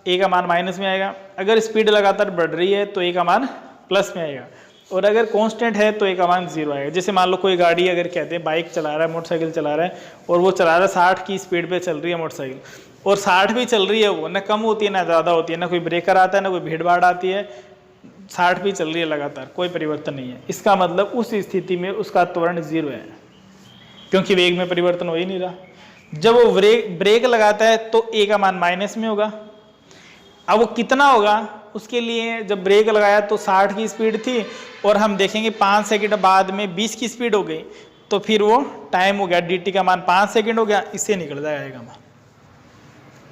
a का मान माइनस में आएगा। अगर स्पीड लगातार बढ़ रही है तो a का मान प्लस में आएगा, और अगर कांस्टेंट है तो a का मान 0 आएगा। जैसे मान लो कोई गाड़ी, अगर कहते हैं बाइक चला रहा है, मोटरसाइकिल चला रहा है, और वो चला रहा है 60 की स्पीड पे चल रही है मोटरसाइकिल, और 60 भी चल रही है, वो ना कम होती है ना ज़्यादा होती है, ना कोई ब्रेकर आता है ना कोई भीड़ भाड़ आती है, 60 भी चल रही है लगातार, कोई परिवर्तन नहीं है। इसका मतलब उस स्थिति में उसका त्वरण 0 है, क्योंकि वेग में परिवर्तन हो ही नहीं रहा। जब वो ब्रेक लगाता है तो a का मान माइनस में होगा। अब वो कितना होगा उसके लिए, जब ब्रेक लगाया तो 60 की स्पीड थी, और हम देखेंगे 5 सेकंड बाद में 20 की स्पीड हो गई, तो फिर वो टाइम हो गया, dt का मान 5 सेकंड हो गया, इससे निकल जाएगा a का मान,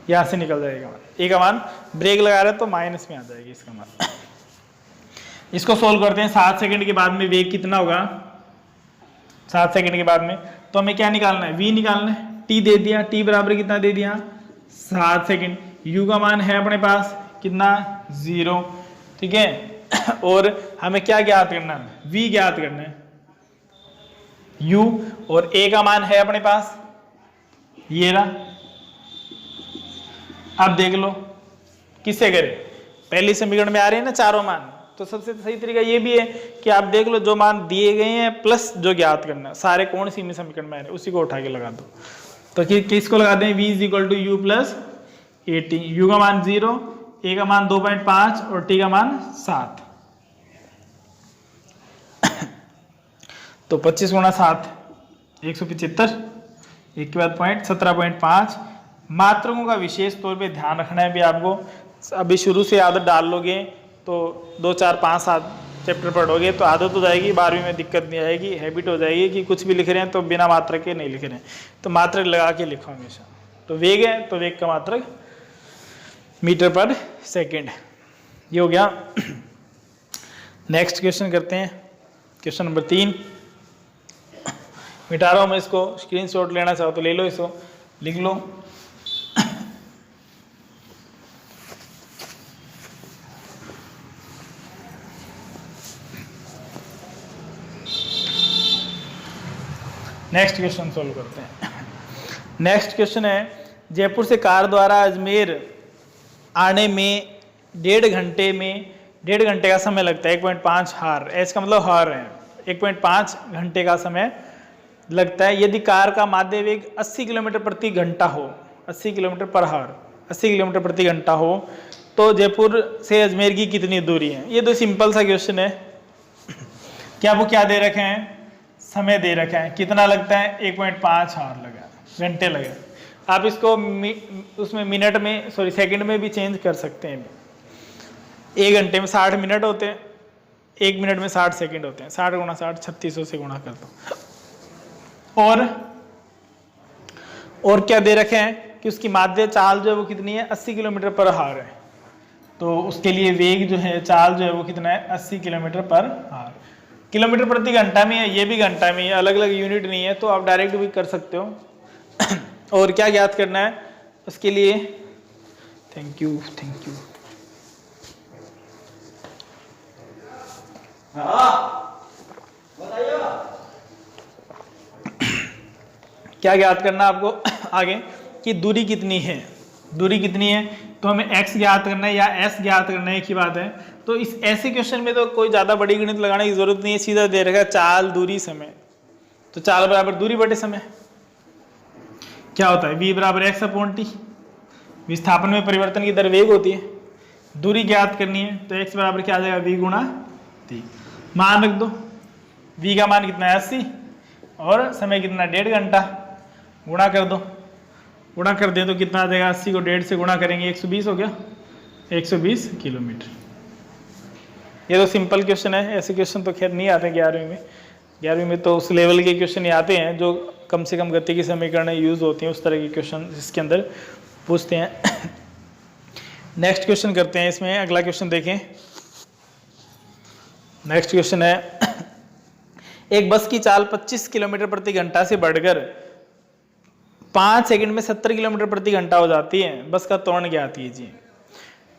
यहाँ से निकल जाएगा मान। a का मान ब्रेक लगा रहा है तो माइनस में आ जाएगी इसका मान। इसको सोल्व करते हैं। 7 सेकंड के बाद में वेग कितना होगा? 7 सेकंड के बाद में तो हमें क्या निकालना है? v निकालना है। t दे दिया, t बराबर कितना दे दिया 7 सेकंड। u का मान है अपने पास कितना 0, ठीक है। और हमें क्या ज्ञात करना है? v ज्ञात करना है, u, और a का मान है अपने पास ये रहा। अब देख लो किससे करें? पहली समीकरण में आ रहे हैं ना चारों मान, तो सबसे सही तरीका ये भी है कि आप देख लो जो मान दिए गए हैं प्लस जो ज्ञात करना है, सारे कौन सी में समीकरण में आ रहे हैं उसी को उठा के लगा दो। तो किसको लगा दें? v = u + at। u का मान 0, a का मान 2.5 और t का मान 7। तो 25 × 7 175, एक के बाद पॉइंट 17.5। मात्रकों का विशेष तौर पे ध्यान रखना है भी आपको। अभी शुरू से आदत डाल लोगे तो 2, 4, 5, 7 चैप्टर पढ़ोगे तो आदत हो जाएगी, 12वीं में दिक्कत नहीं आएगी, हैबिट हो जाएगी कि कुछ भी लिख रहे हैं तो बिना मात्रक के नहीं लिख रहे हैं, तो मात्रक लगा के लिखो हमेशा। तो वेग है तो वेग का मात्रक मीटर पर सेकेंड, ये हो गया। नेक्स्ट क्वेश्चन करते हैं। क्वेश्चन नंबर 3 मिटा रहा हूँ मैं इसको, स्क्रीनशॉट लेना चाहो तो ले लो, इसको लिख लो। नेक्स्ट क्वेश्चन सोल्व करते हैं। नेक्स्ट क्वेश्चन है, जयपुर से कार द्वारा अजमेर आने में 1.5 घंटे का समय लगता है। 1.5 हार, एच का मतलब हार है, 1.5 घंटे का समय लगता है यदि कार का माध्य वेग 80 किलोमीटर प्रति घंटा हो, 80 किलोमीटर पर हार, 80 किलोमीटर प्रति घंटा हो, तो जयपुर से अजमेर की कितनी दूरी है। ये तो सिंपल सा क्वेश्चन है। क्या वो क्या दे रखे हैं, समय दे रखा है, कितना लगता है 1.5 हार लगा, घंटे लगे। आप इसको उसमें मिनट में सेकंड में भी चेंज कर सकते हैं। 1 घंटे में 60 मिनट होते हैं, 1 मिनट में 60 सेकंड होते हैं, 60 गुणा 60 3600 से गुणा कर दो। और क्या दे रखे हैं कि उसकी माध्य चाल जो है वो कितनी है, 80 किलोमीटर पर हार है। तो उसके लिए वेग जो है, चाल जो है वो कितना है, 80 किलोमीटर पर हार। किलोमीटर प्रति घंटा में है, ये भी घंटा में है, अलग अलग यूनिट नहीं है, तो आप डायरेक्ट भी कर सकते हो। और क्या ज्ञात करना है उसके लिए, थैंक यू क्या ज्ञात करना आपको आगे कि दूरी कितनी है, दूरी कितनी है, तो हमें x ज्ञात करना है या s ज्ञात करना है, एक ही बात है। तो इस ऐसे क्वेश्चन में तो कोई ज्यादा बड़ी गणित लगाने की जरूरत नहीं है, सीधा दे रखा है चाल दूरी समय। तो चाल बराबर दूरी बटे समय क्या होता है, v बराबर x अपॉन t। विस्थापन में परिवर्तन की दर वेग होती है, दूरी ज्ञात करनी है, तो x बराबर क्या आ जाएगा, v गुणा t। मान रख दो, v का मान कितना है 80 और समय कितना 1.5 घंटा, गुणा कर दो, गुणा कर दे तो कितना आ जाएगा, 80 को 1.5 से गुणा करेंगे 120 हो गया, 120 किलोमीटर। ये तो सिंपल क्वेश्चन है, ऐसे क्वेश्चन तो खैर नहीं आते 11वीं में तो उस लेवल के क्वेश्चन ही आते हैं जो कम से कम गति की समीकरण यूज होती हैं, उस तरह के क्वेश्चन इसके अंदर पूछते हैं। नेक्स्ट क्वेश्चन करते हैं, इसमें अगला क्वेश्चन देखें। नेक्स्ट क्वेश्चन है, एक बस की चाल 25 किलोमीटर प्रति घंटा से बढ़कर 5 सेकंड में 70 किलोमीटर प्रति घंटा हो जाती है। बस का त्वरण ज्ञात कीजिए।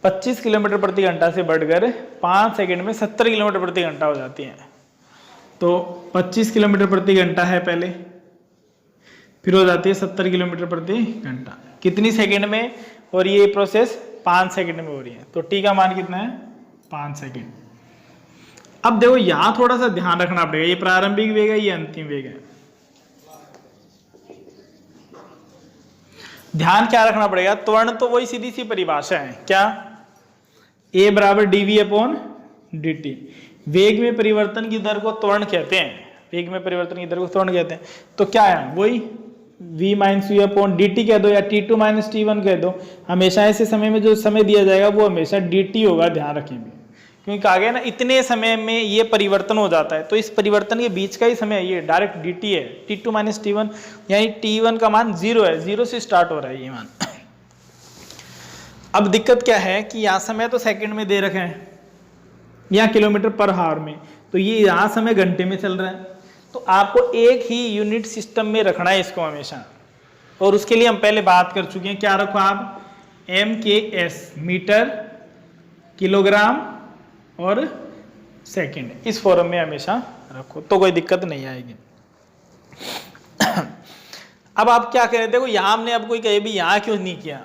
25 किलोमीटर प्रति घंटा से बढ़कर 5 सेकंड में 70 किलोमीटर प्रति घंटा हो जाती है। तो 25 किलोमीटर प्रति घंटा है पहले, फिर हो जाती है 70 किलोमीटर प्रति घंटा, कितनी सेकंड में, और ये प्रोसेस 5 सेकंड में हो रही है। तो टी का मान कितना है, 5 सेकंड। अब देखो यहां थोड़ा सा ध्यान रखना पड़ेगा, ये प्रारंभिक वेग है, ये अंतिम वेग है। ध्यान क्या रखना पड़ेगा, त्वरण तो वही सीधी सी परिभाषा है, क्या, a बराबर dv अपॉन dt। वेग में परिवर्तन की दर को त्वरण कहते हैं, वेग में परिवर्तन की दर को त्वरण कहते हैं। तो क्या है, वही v minus u upon dt कह दो या t2 माइनस t1 कह दो। हमेशा ऐसे समय में जो समय दिया जाएगा वो हमेशा dt होगा, ध्यान रखेंगे, क्योंकि कहा गया ना इतने समय में ये परिवर्तन हो जाता है, तो इस परिवर्तन के बीच का ही समय ये डायरेक्ट dt है, t2 माइनस t1, यानी t1 का मान 0 है, 0 से स्टार्ट हो रहा है ये मान। अब दिक्कत क्या है कि यहाँ समय तो सेकंड में दे रखे हैं या किलोमीटर पर हावर में, तो ये यहाँ समय घंटे में चल रहा है। तो आपको एक ही यूनिट सिस्टम में रखना है इसको हमेशा, और उसके लिए हम पहले बात कर चुके हैं। क्या रखो आप, MKS मीटर, किलोग्राम और सेकंड, इस फॉर्म में हमेशा रखो तो कोई दिक्कत नहीं आएगी। अब आप क्या करें, देखो यहां हमने अब कोई कहे भी यहां क्यों नहीं किया,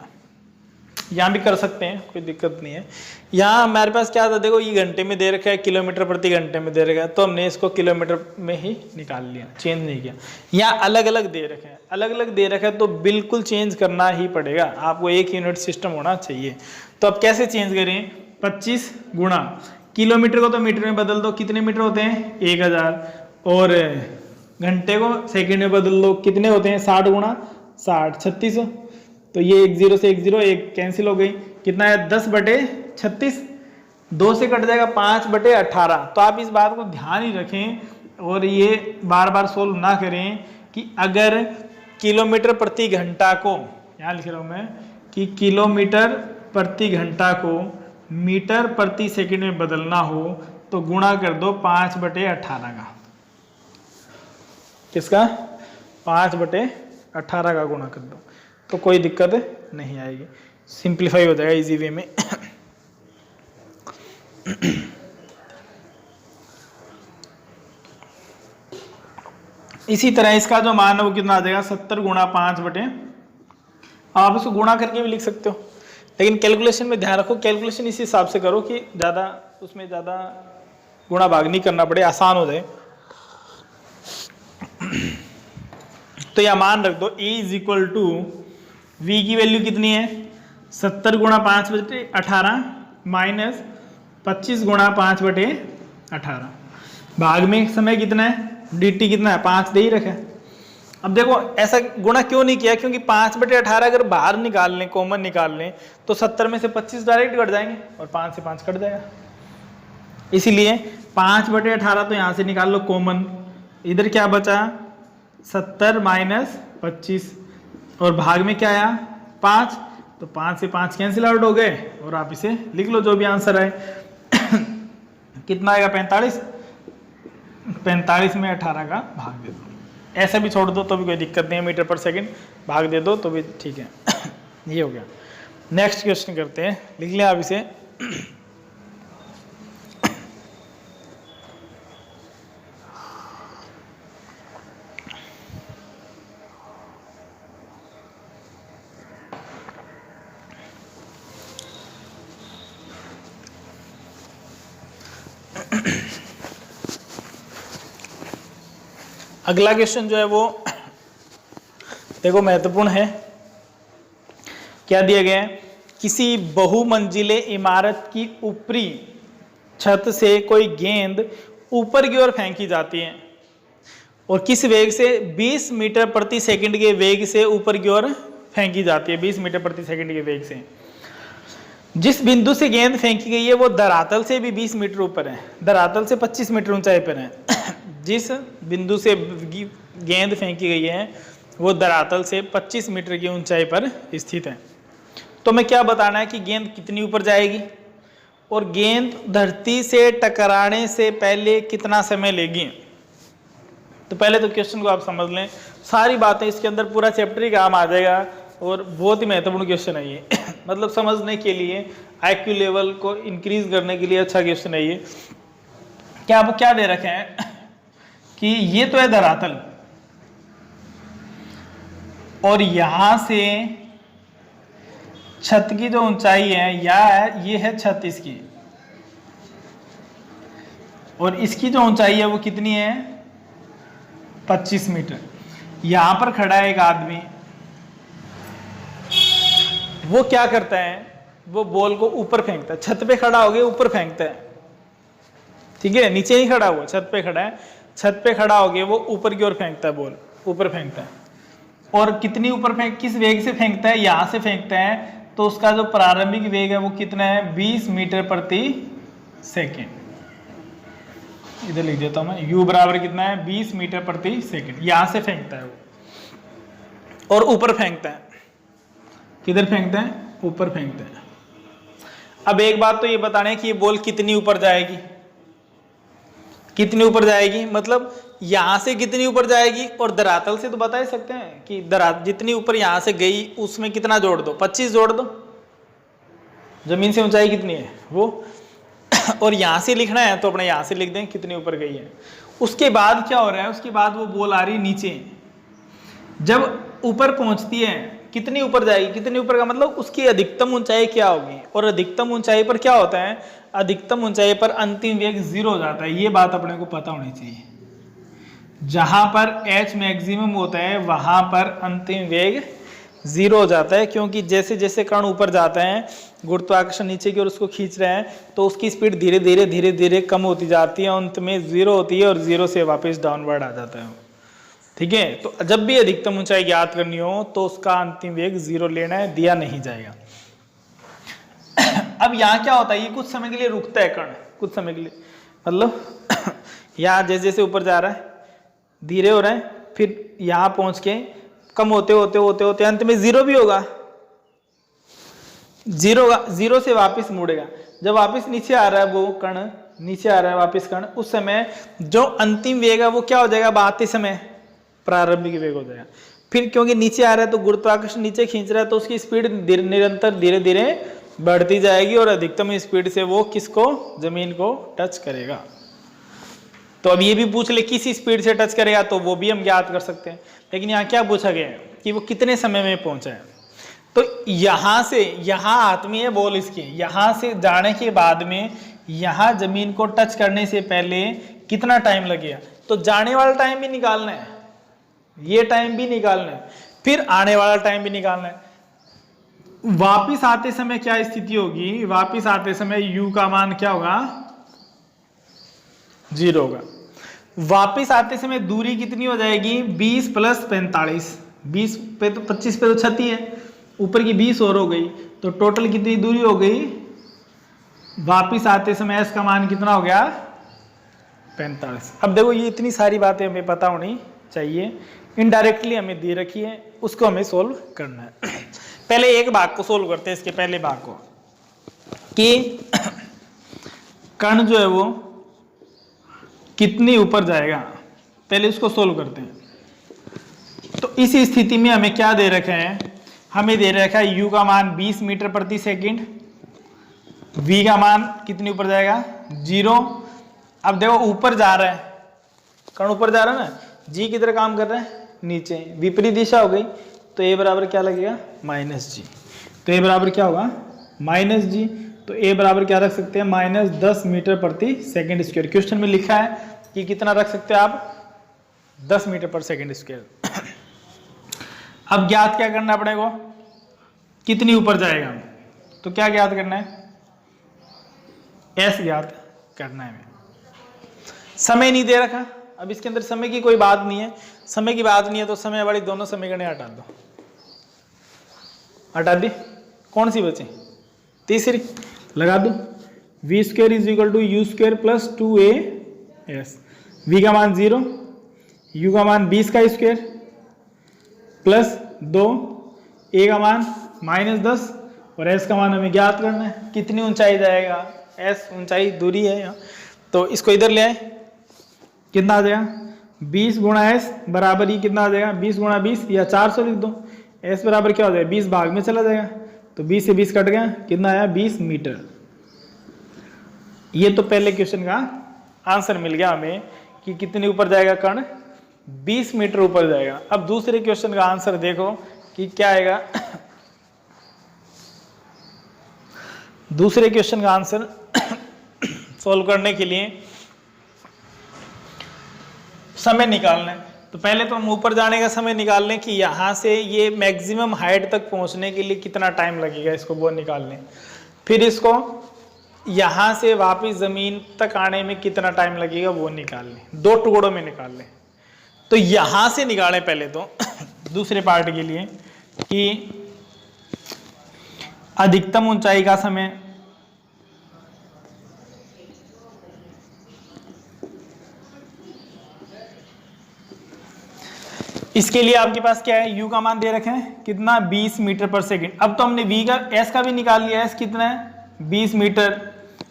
यहां भी कर सकते हैं, कोई दिक्कत नहीं है। यहां हमारे पास क्या था, देखो ये घंटे में दे रखा है, किलोमीटर प्रति घंटे में दे रखा है, तो हमने इसको किलोमीटर में ही निकाल लिया, चेंज नहीं किया। यहाँ अलग अलग दे रखे हैं, अलग अलग दे रखा है तो बिल्कुल चेंज करना ही पड़ेगा, आपको एक यूनिट सिस्टम होना चाहिए। तो अब कैसे चेंज करें, 25 गुणा किलोमीटर को तो मीटर में बदल दो, कितने मीटर होते हैं 1000, और घंटे को सेकंड में बदल दो, कितने होते हैं 60 गुणा 60 3600। तो ये 1 0 से 1 0 1 कैंसिल हो गई, कितना है 10/36, 2 से कट जाएगा 5/18। तो आप इस बात को ध्यान ही रखें और ये बार बार सोल्व ना करें कि अगर किलोमीटर प्रति घंटा को, यहाँ लिख रहा हूँ मैं कि किलोमीटर प्रति घंटा को मीटर प्रति सेकंड में बदलना हो तो गुणा कर दो 5/18 का। किसका? 5/18 का गुणा कर दो, तो कोई दिक्कत नहीं आएगी, सिंप्लीफाई हो जाएगा इजी वे में। इसी तरह इसका जो मान है वो कितना आ जाएगा? 70 गुणा 5/, आप इसको गुणा करके भी लिख सकते हो, लेकिन कैलकुलेशन में ध्यान रखो, कैलकुलेशन इस हिसाब से करो कि ज़्यादा उसमें ज़्यादा गुणा भाग नहीं करना पड़े, आसान हो जाए। तो यह मान रख दो A = V की वैल्यू कितनी है? 70 गुणा 5/18 माइनस 25 गुणा 5/18। भाग में समय कितना है? dt कितना है? 5 दे ही रखा है। अब देखो ऐसा गुणा क्यों नहीं किया? क्योंकि 5/18 अगर बाहर निकाल लें, कॉमन निकाल लें, तो 70 में से 25 डायरेक्ट कट जाएंगे और 5 से 5 कट जाएगा। इसीलिए 5/18 तो यहाँ से निकाल लो कॉमन, इधर क्या बचा? 70 माइनस 25, और भाग में क्या आया? 5, तो 5 से 5 कैंसिल आउट हो गए, और आप इसे लिख लो जो भी आंसर है। कितना आएगा? 45। 45 में 18 का भाग दे दो, ऐसा भी छोड़ दो तो भी कोई दिक्कत नहीं है, मीटर पर सेकंड भाग दे दो तो भी ठीक है। ये हो गया। नेक्स्ट क्वेश्चन करते हैं, लिख लें आप इसे। अगला क्वेश्चन जो है वो देखो महत्वपूर्ण है। क्या दिया गया है? किसी बहुमंजिले इमारत की ऊपरी छत से कोई गेंद ऊपर की ओर फेंकी जाती है और किस वेग से? 20 मीटर प्रति सेकंड के वेग से ऊपर की ओर फेंकी जाती है, 20 मीटर प्रति सेकंड के वेग से। जिस बिंदु से गेंद फेंकी गई है वो धरातल से भी 20 मीटर ऊपर है, धरातल से 25 मीटर ऊंचाई पर है। जिस बिंदु से गेंद फेंकी गई है वो धरातल से 25 मीटर की ऊंचाई पर स्थित है। तो मैं क्या बताना है कि गेंद कितनी ऊपर जाएगी और गेंद धरती से टकराने से पहले कितना समय लेगी। तो पहले तो क्वेश्चन को आप समझ लें, सारी बातें इसके अंदर, पूरा चैप्टर ही काम आ जाएगा और बहुत ही महत्वपूर्ण क्वेश्चन है ये। मतलब समझने के लिए, IQ लेवल को इंक्रीज करने के लिए अच्छा क्वेश्चन है ये। क्या आपको क्या दे रखे हैं कि ये तो है धरातल और यहां से छत की जो ऊंचाई है या ये है छत इसकी, और इसकी जो ऊंचाई है वो कितनी है? 25 मीटर। यहां पर खड़ा है एक आदमी, वो क्या करता है? वो बॉल को ऊपर फेंकता है। छत पे खड़ा हो गया, ऊपर फेंकता है, ठीक है, नीचे नहीं खड़ा हुआ, छत पे खड़ा है। छत पे खड़ा हो गया, वो ऊपर की ओर फेंकता है, बॉल ऊपर फेंकता है। और कितनी ऊपर किस वेग से फेंकता है? यहां से फेंकता है, तो उसका जो प्रारंभिक वेग है वो कितना है? 20 मीटर प्रति सेकेंड। इधर लिख देता हूं मैं, u बराबर कितना है? 20 मीटर प्रति सेकेंड। यहां से फेंकता है वो और ऊपर फेंकता है। किधर फेंकता है? ऊपर फेंकता है। अब एक बात तो ये बताना है कि ये बॉल कितनी ऊपर जाएगी, कितनी ऊपर जाएगी, मतलब यहां से कितनी ऊपर जाएगी, और धरातल से तो बता ही सकते हैं कि जितनी ऊपर यहां से गई उसमें कितना जोड़ दो? 25 जोड़ दो। जमीन से ऊंचाई कितनी है वो, और यहां से लिखना है तो अपने यहां से लिख दें कितनी ऊपर गई है। उसके बाद क्या हो रहा है? उसके बाद वो बॉल आ रही है नीचे, जब ऊपर पहुंचती है कितनी ऊपर जाएगी? कितनी ऊपर का मतलब उसकी अधिकतम ऊंचाई क्या होगी, और अधिकतम ऊंचाई पर क्या होता है? अधिकतम ऊंचाई पर अंतिम वेग 0 हो जाता है। ये बात अपने को पता होनी चाहिए। जहां पर h मैक्सिमम होता है वहां पर अंतिम वेग 0 हो जाता है, क्योंकि जैसे जैसे कण ऊपर जाता है, गुरुत्वाकर्षण नीचे की ओर उसको खींच रहे हैं, तो उसकी स्पीड धीरे धीरे धीरे धीरे कम होती जाती है, अंत में 0 होती है और 0 से वापस डाउनवर्ड आ जाता है। ठीक है, तो जब भी अधिकतम ऊंचाई ज्ञात करनी हो तो उसका अंतिम वेग 0 लेना है, दिया नहीं जाएगा। अब यहाँ क्या होता है? ये कुछ समय के लिए रुकता है कण, कुछ समय के लिए, मतलब यहाँ जैसे जैसे ऊपर जा रहा है धीरे हो रहा है, फिर यहाँ पहुंच के कम होते होते होते होते अंत में 0 भी होगा, 0 से वापस मुड़ेगा। जब वापस नीचे आ रहा है वो कण, नीचे आ रहा है वापस कण, उस समय जो अंतिम वेग है वो क्या हो जाएगा, आते समय प्रारंभिक वेग हो जाएगा। फिर क्योंकि नीचे आ रहा है तो गुरुत्वाकर्षण नीचे खींच रहा है, तो उसकी स्पीड निरंतर धीरे धीरे बढ़ती जाएगी और अधिकतम स्पीड से वो किसको, जमीन को टच करेगा। तो अब ये भी पूछ ले किस स्पीड से टच करेगा, तो वो भी हम ज्ञात कर सकते हैं। लेकिन यहाँ क्या पूछा गया है कि वो कितने समय में पहुंचा है। तो यहां से यहां आत्मीय है बॉल इसकी, यहां से जाने के बाद में यहां जमीन को टच करने से पहले कितना टाइम लगेगा, तो जाने वाला टाइम भी निकालना है, ये टाइम भी निकालना है, फिर आने वाला टाइम भी निकालना है। वापिस आते समय क्या स्थिति होगी, वापिस आते समय u का मान क्या होगा, 0 होगा। वापिस आते समय दूरी कितनी हो जाएगी, 20 प्लस 45, 20 पे तो 25 पे तो 36 है, ऊपर की 20 और हो गई, तो टोटल कितनी दूरी हो गई। वापिस आते समय s का मान कितना हो गया, 45। अब देखो ये इतनी सारी बातें हमें पता होनी चाहिए, इनडायरेक्टली हमें दे रखी है, उसको हमें सोल्व करना है। पहले एक भाग को सोल्व करते हैं, इसके पहले भाग को, कि कण जो है वो कितनी ऊपर जाएगा, पहले उसको सोल्व करते हैं। तो इस स्थिति में हमें क्या दे रखा है, हमें दे रखा है u का मान 20 मीटर प्रति सेकंड, v का मान कितनी ऊपर जाएगा, 0। अब देखो ऊपर जा रहा है, कण ऊपर जा रहा है ना, g किधर काम कर रहा है, नीचे, विपरीत दिशा हो गई, तो a बराबर क्या लगेगा, -g। तो a बराबर क्या होगा, -g। तो a बराबर क्या रख सकते हैं, -10 मीटर प्रति सेकंड स्क्वायर। क्वेश्चन में लिखा है कि कितना रख सकते हैं आप, 10 मीटर पर सेकंड स्क्वायर। अब ज्ञात क्या करना पड़ेगा, कितनी ऊपर जाएगा, तो क्या ज्ञात करना है, s ज्ञात करना है। समय नहीं दे रखा, अब इसके अंदर समय की कोई बात नहीं है, समय की बात नहीं है तो समय वाली दोनों समीकरण हटा दो, हटा दी, कौन सी बची, तीसरी लगा दो, v square is equal to u square plus 2as, v का मान 0, u का मान 20 का स्क्वायर प्लस 2, a का मान -10 और s का मान हमें ज्ञात करना है, कितनी ऊंचाई जाएगा, s ऊंचाई दूरी है यहाँ, तो इसको इधर ले आए, कितना आ जाएगा, 20 गुणा s बराबर ही कितना आ जाएगा, 20 गुणा 20 या 400 लिख दो, s बराबर क्या हो जाएगा, 20 भाग में चला जाएगा, तो 20 से 20 कट गया, कितना आया, 20 मीटर। ये तो पहले क्वेश्चन का आंसर मिल गया हमें कि कितने ऊपर जाएगा कण, 20 मीटर ऊपर जाएगा। अब दूसरे क्वेश्चन का आंसर देखो कि क्या आएगा। दूसरे क्वेश्चन का आंसर सॉल्व करने के लिए समय निकालना है, तो पहले तो हम ऊपर जाने का समय निकाल लें कि यहाँ से ये मैक्सिमम हाइट तक पहुँचने के लिए कितना टाइम लगेगा, इसको वो निकाल लें। फिर इसको यहाँ से वापस ज़मीन तक आने में कितना टाइम लगेगा वो निकाल लें, 2 टुकड़ों में निकाल लें। तो यहाँ से निकालें पहले तो दूसरे पार्ट के लिए कि अधिकतम ऊंचाई का समय, इसके लिए आपके पास क्या है, u का मान दे रखे हैं कितना, 20 मीटर पर सेकंड। अब तो हमने v का, s का भी निकाल लिया, s कितना है 20 मीटर,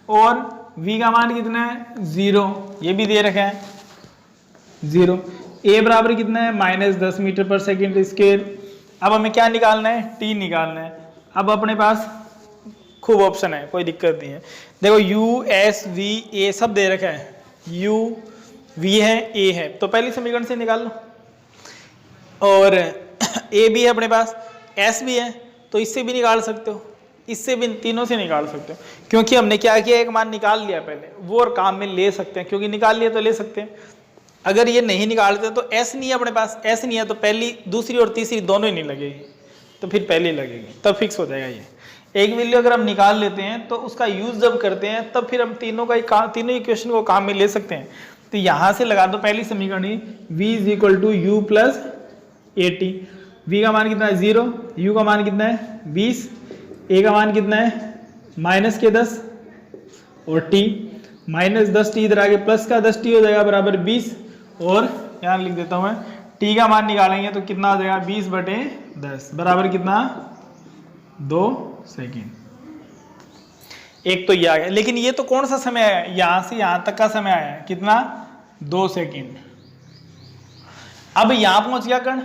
और v का मान कितना है 0, ये भी दे रखा है 0। a बराबर कितना है -10 मीटर पर सेकंड स्क्वायर। अब हमें क्या निकालना है, t निकालना है। अब अपने पास खूब ऑप्शन है, कोई दिक्कत नहीं है। देखो u, s, v, a सब दे रखा है, u, v है, a है, तो पहली समीकरण से निकाल लो, और a भी है अपने पास, s भी है, तो इससे भी निकाल सकते हो, इससे भी, तीनों से निकाल सकते हो, क्योंकि हमने क्या किया, एक मान निकाल लिया पहले, वो और काम में ले सकते हैं, क्योंकि निकाल लिया तो ले सकते हैं। अगर ये नहीं निकालते तो s नहीं है अपने पास, s नहीं है तो पहली, दूसरी और तीसरी दोनों ही नहीं लगेगी, तो फिर पहली लगेगी, तब फिक्स हो जाएगा। ये एक वैल्यू अगर हम निकाल लेते हैं तो उसका यूज जब करते हैं तब फिर हम तीनों इक्वेशन को काम में ले सकते हैं। तो यहाँ से लगा दो पहली समीकरण, v is equal to u plus 80। v का मान कितना है 0, u का मान कितना है 20, a का मान कितना है -10 और t -10t इधर आगे प्लस का 10t हो जाएगा बराबर 20, और यहाँ लिख देता हूँ मैं, t का मान निकालेंगे तो कितना आ जाएगा 20/10 बराबर कितना 2 सेकेंड। एक तो ये आ गया, लेकिन ये तो कौन सा समय आया, यहां से यहां तक का समय आया, कितना 2 सेकेंड। अब यहां पहुंच गया कण,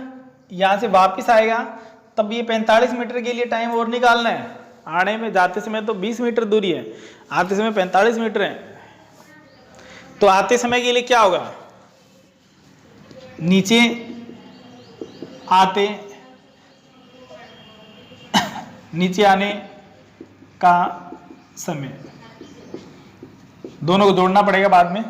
यहां से वापस आएगा, तब ये 45 मीटर के लिए टाइम और निकालना है। आने में जाते समय तो 20 मीटर दूरी है, आते समय 45 मीटर है। तो आते समय के लिए क्या होगा, नीचे आते नीचे आने का समय, दोनों को जोड़ना पड़ेगा बाद में।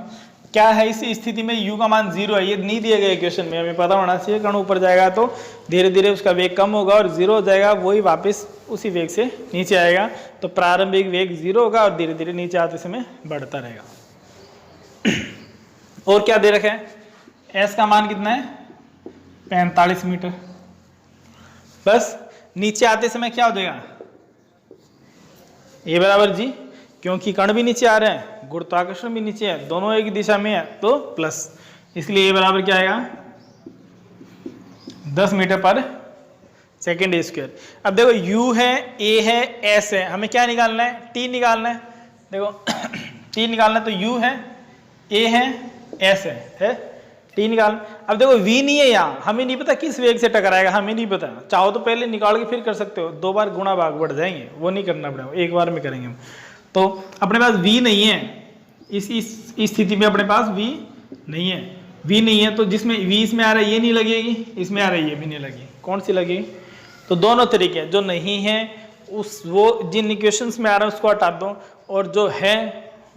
क्या है इस स्थिति में, u का मान 0 है, ये नहीं दिया गया क्वेश्चन में, हमें पता होना चाहिए। कण ऊपर जाएगा तो धीरे धीरे उसका वेग कम होगा और 0 हो जाएगा, वही वापस उसी वेग से नीचे आएगा। तो प्रारंभिक वेग 0 होगा और धीरे धीरे नीचे आते समय बढ़ता रहेगा। और क्या दे रखा है, s का मान कितना है 45 मीटर। बस नीचे आते समय क्या हो जाएगा, a बराबर g, क्योंकि कण भी नीचे आ रहे हैं, गुरुत्वाकर्षण भी नीचे है, दोनों एक दिशा में है, तो प्लस, इसलिए a बराबर क्या आएगा 10 मीटर पर सेकेंड स्क्वायर। अब देखो u है, a है, s है, हमें क्या निकालना है, t निकालना है। देखो t निकालना है, तो u है, a है, s है t निकाल। अब देखो v नहीं है यहाँ, हमें नहीं पता किस वेग से टकराएगा, हमें नहीं पता। चाहो तो पहले निकाल के फिर कर सकते हो, 2 बार गुणा भाग बढ़ जाएंगे, वो नहीं करना पड़ेगा, एक बार में करेंगे हम। तो अपने पास v नहीं है, इस स्थिति में अपने पास v नहीं है, v नहीं है, तो जिसमें v इसमें आ रहा है ये नहीं लगेगी, इसमें आ रहा है ये भी नहीं लगेगी, कौन सी लगेगी। तो दोनों तरीके हैं, जो नहीं है उस वो जिन इक्वेशंस में आ रहा है उसको हटा दो, और जो है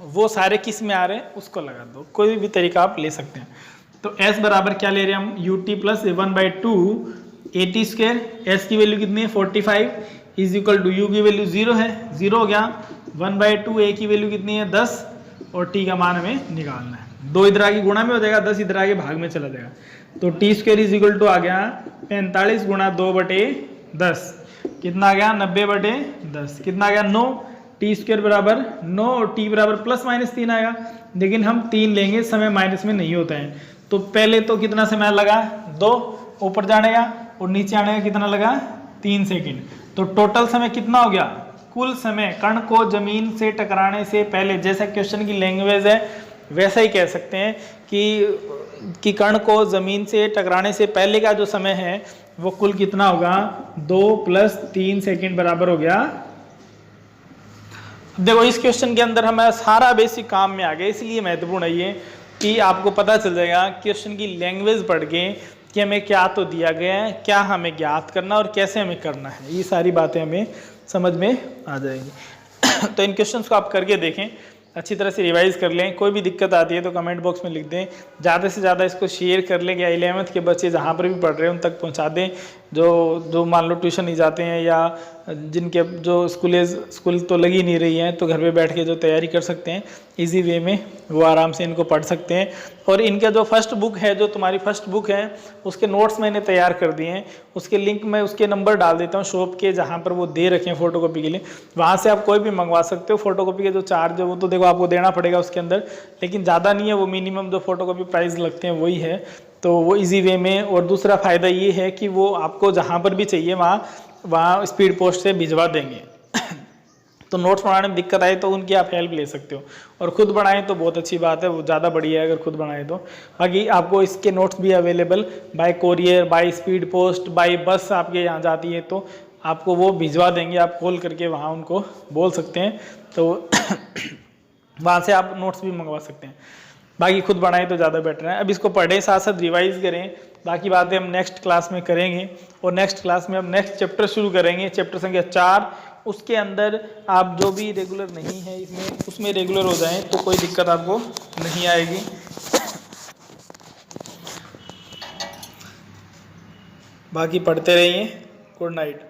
वो सारे किस में आ रहे हैं उसको लगा दो, कोई भी तरीका आप ले सकते हैं। तो s बराबर क्या ले रहे हैं हम, ut plus 1/2 at square, s की वैल्यू कितनी है 45 इज इक्वल टू u की वैल्यू 0 है, 0 हो गया, 1/2 a की वैल्यू कितनी है 10 और t का मान हमें निकालना है। 2 इधर आगे गुणा में हो जाएगा, 10 इधर आगे भाग में चला जाएगा, तो t square is equal to आ गया 45 गुणा 2/10, कितना आ गया 90/10, कितना आ गया 9, टी स्क्वायर बराबर 9 और t बराबर प्लस माइनस 3 आएगा, लेकिन हम 3 लेंगे, समय माइनस में नहीं होता है। तो पहले तो कितना समय लगा 2 ऊपर जाने का, और नीचे आने का कितना लगा 3 सेकंड। तो टोटल समय कितना हो गया, कुल समय कण को जमीन से टकराने से पहले, जैसा क्वेश्चन की लैंग्वेज है वैसा ही कह सकते हैं कि कण को जमीन से टकराने से पहले का जो समय है वो कुल कितना होगा 2 + 3 सेकंड बराबर हो गया। देखो इस क्वेश्चन के अंदर हमारा सारा बेसिक काम में आ गया, इसलिए महत्वपूर्ण है ये कि आपको पता चल जाएगा क्वेश्चन की लैंग्वेज पढ़ के कि हमें क्या तो दिया गया है, क्या हमें ज्ञात करना और कैसे हमें करना है, ये सारी बातें हमें समझ में आ जाएगी। तो इन क्वेश्चंस को आप करके देखें, अच्छी तरह से रिवाइज कर लें, कोई भी दिक्कत आती है तो कमेंट बॉक्स में लिख दें, ज़्यादा से ज़्यादा इसको शेयर कर लें कि 11th के बच्चे जहाँ पर भी पढ़ रहे हैं उन तक पहुँचा दें, जो मान लो ट्यूशन नहीं जाते हैं या जिनके जो स्कूल तो लगी नहीं रही हैं तो घर पे बैठ के जो तैयारी कर सकते हैं इजी वे में, वो आराम से इनको पढ़ सकते हैं। और इनका जो फर्स्ट बुक है, जो तुम्हारी फर्स्ट बुक है, उसके नोट्स मैंने तैयार कर दिए हैं, उसके लिंक मैं उसके नंबर डाल देता हूँ शॉप के जहाँ पर वो दे रखे हैं फ़ोटोकॉपी के लिए, वहाँ से आप कोई भी मंगवा सकते हो। फ़ोटोकॉपी के जो चार्ज है वो तो देखो आपको देना पड़ेगा उसके अंदर, लेकिन ज़्यादा नहीं है, वो मिनिमम जो फ़ोटोकॉपी प्राइस लगते हैं वही है, तो वो इजी वे में। और दूसरा फ़ायदा ये है कि वो आपको जहाँ पर भी चाहिए वहाँ स्पीड पोस्ट से भिजवा देंगे। तो नोट्स बनाने में दिक्कत आए तो उनकी आप हेल्प ले सकते हो, और ख़ुद बनाएं तो बहुत अच्छी बात है, वो ज़्यादा बढ़िया है अगर खुद बनाएं तो। बाकी आपको इसके नोट्स भी available by courier, by speed post, by bus आपके यहाँ जाती है तो आपको वो भिजवा देंगे, आप कॉल करके वहाँ उनको बोल सकते हैं, तो वहाँ से आप नोट्स भी मंगवा सकते हैं। बाकी खुद बनाएं तो ज़्यादा बेटर है। अब इसको पढ़ें, साथ साथ रिवाइज करें, बाकी बातें हम नेक्स्ट क्लास में करेंगे। और नेक्स्ट क्लास में हम नेक्स्ट चैप्टर शुरू करेंगे, चैप्टर संख्या 4। उसके अंदर आप जो भी रेगुलर नहीं है इसमें, उसमें रेगुलर हो जाएं तो कोई दिक्कत आपको नहीं आएगी। बाकी पढ़ते रहिए। Good night.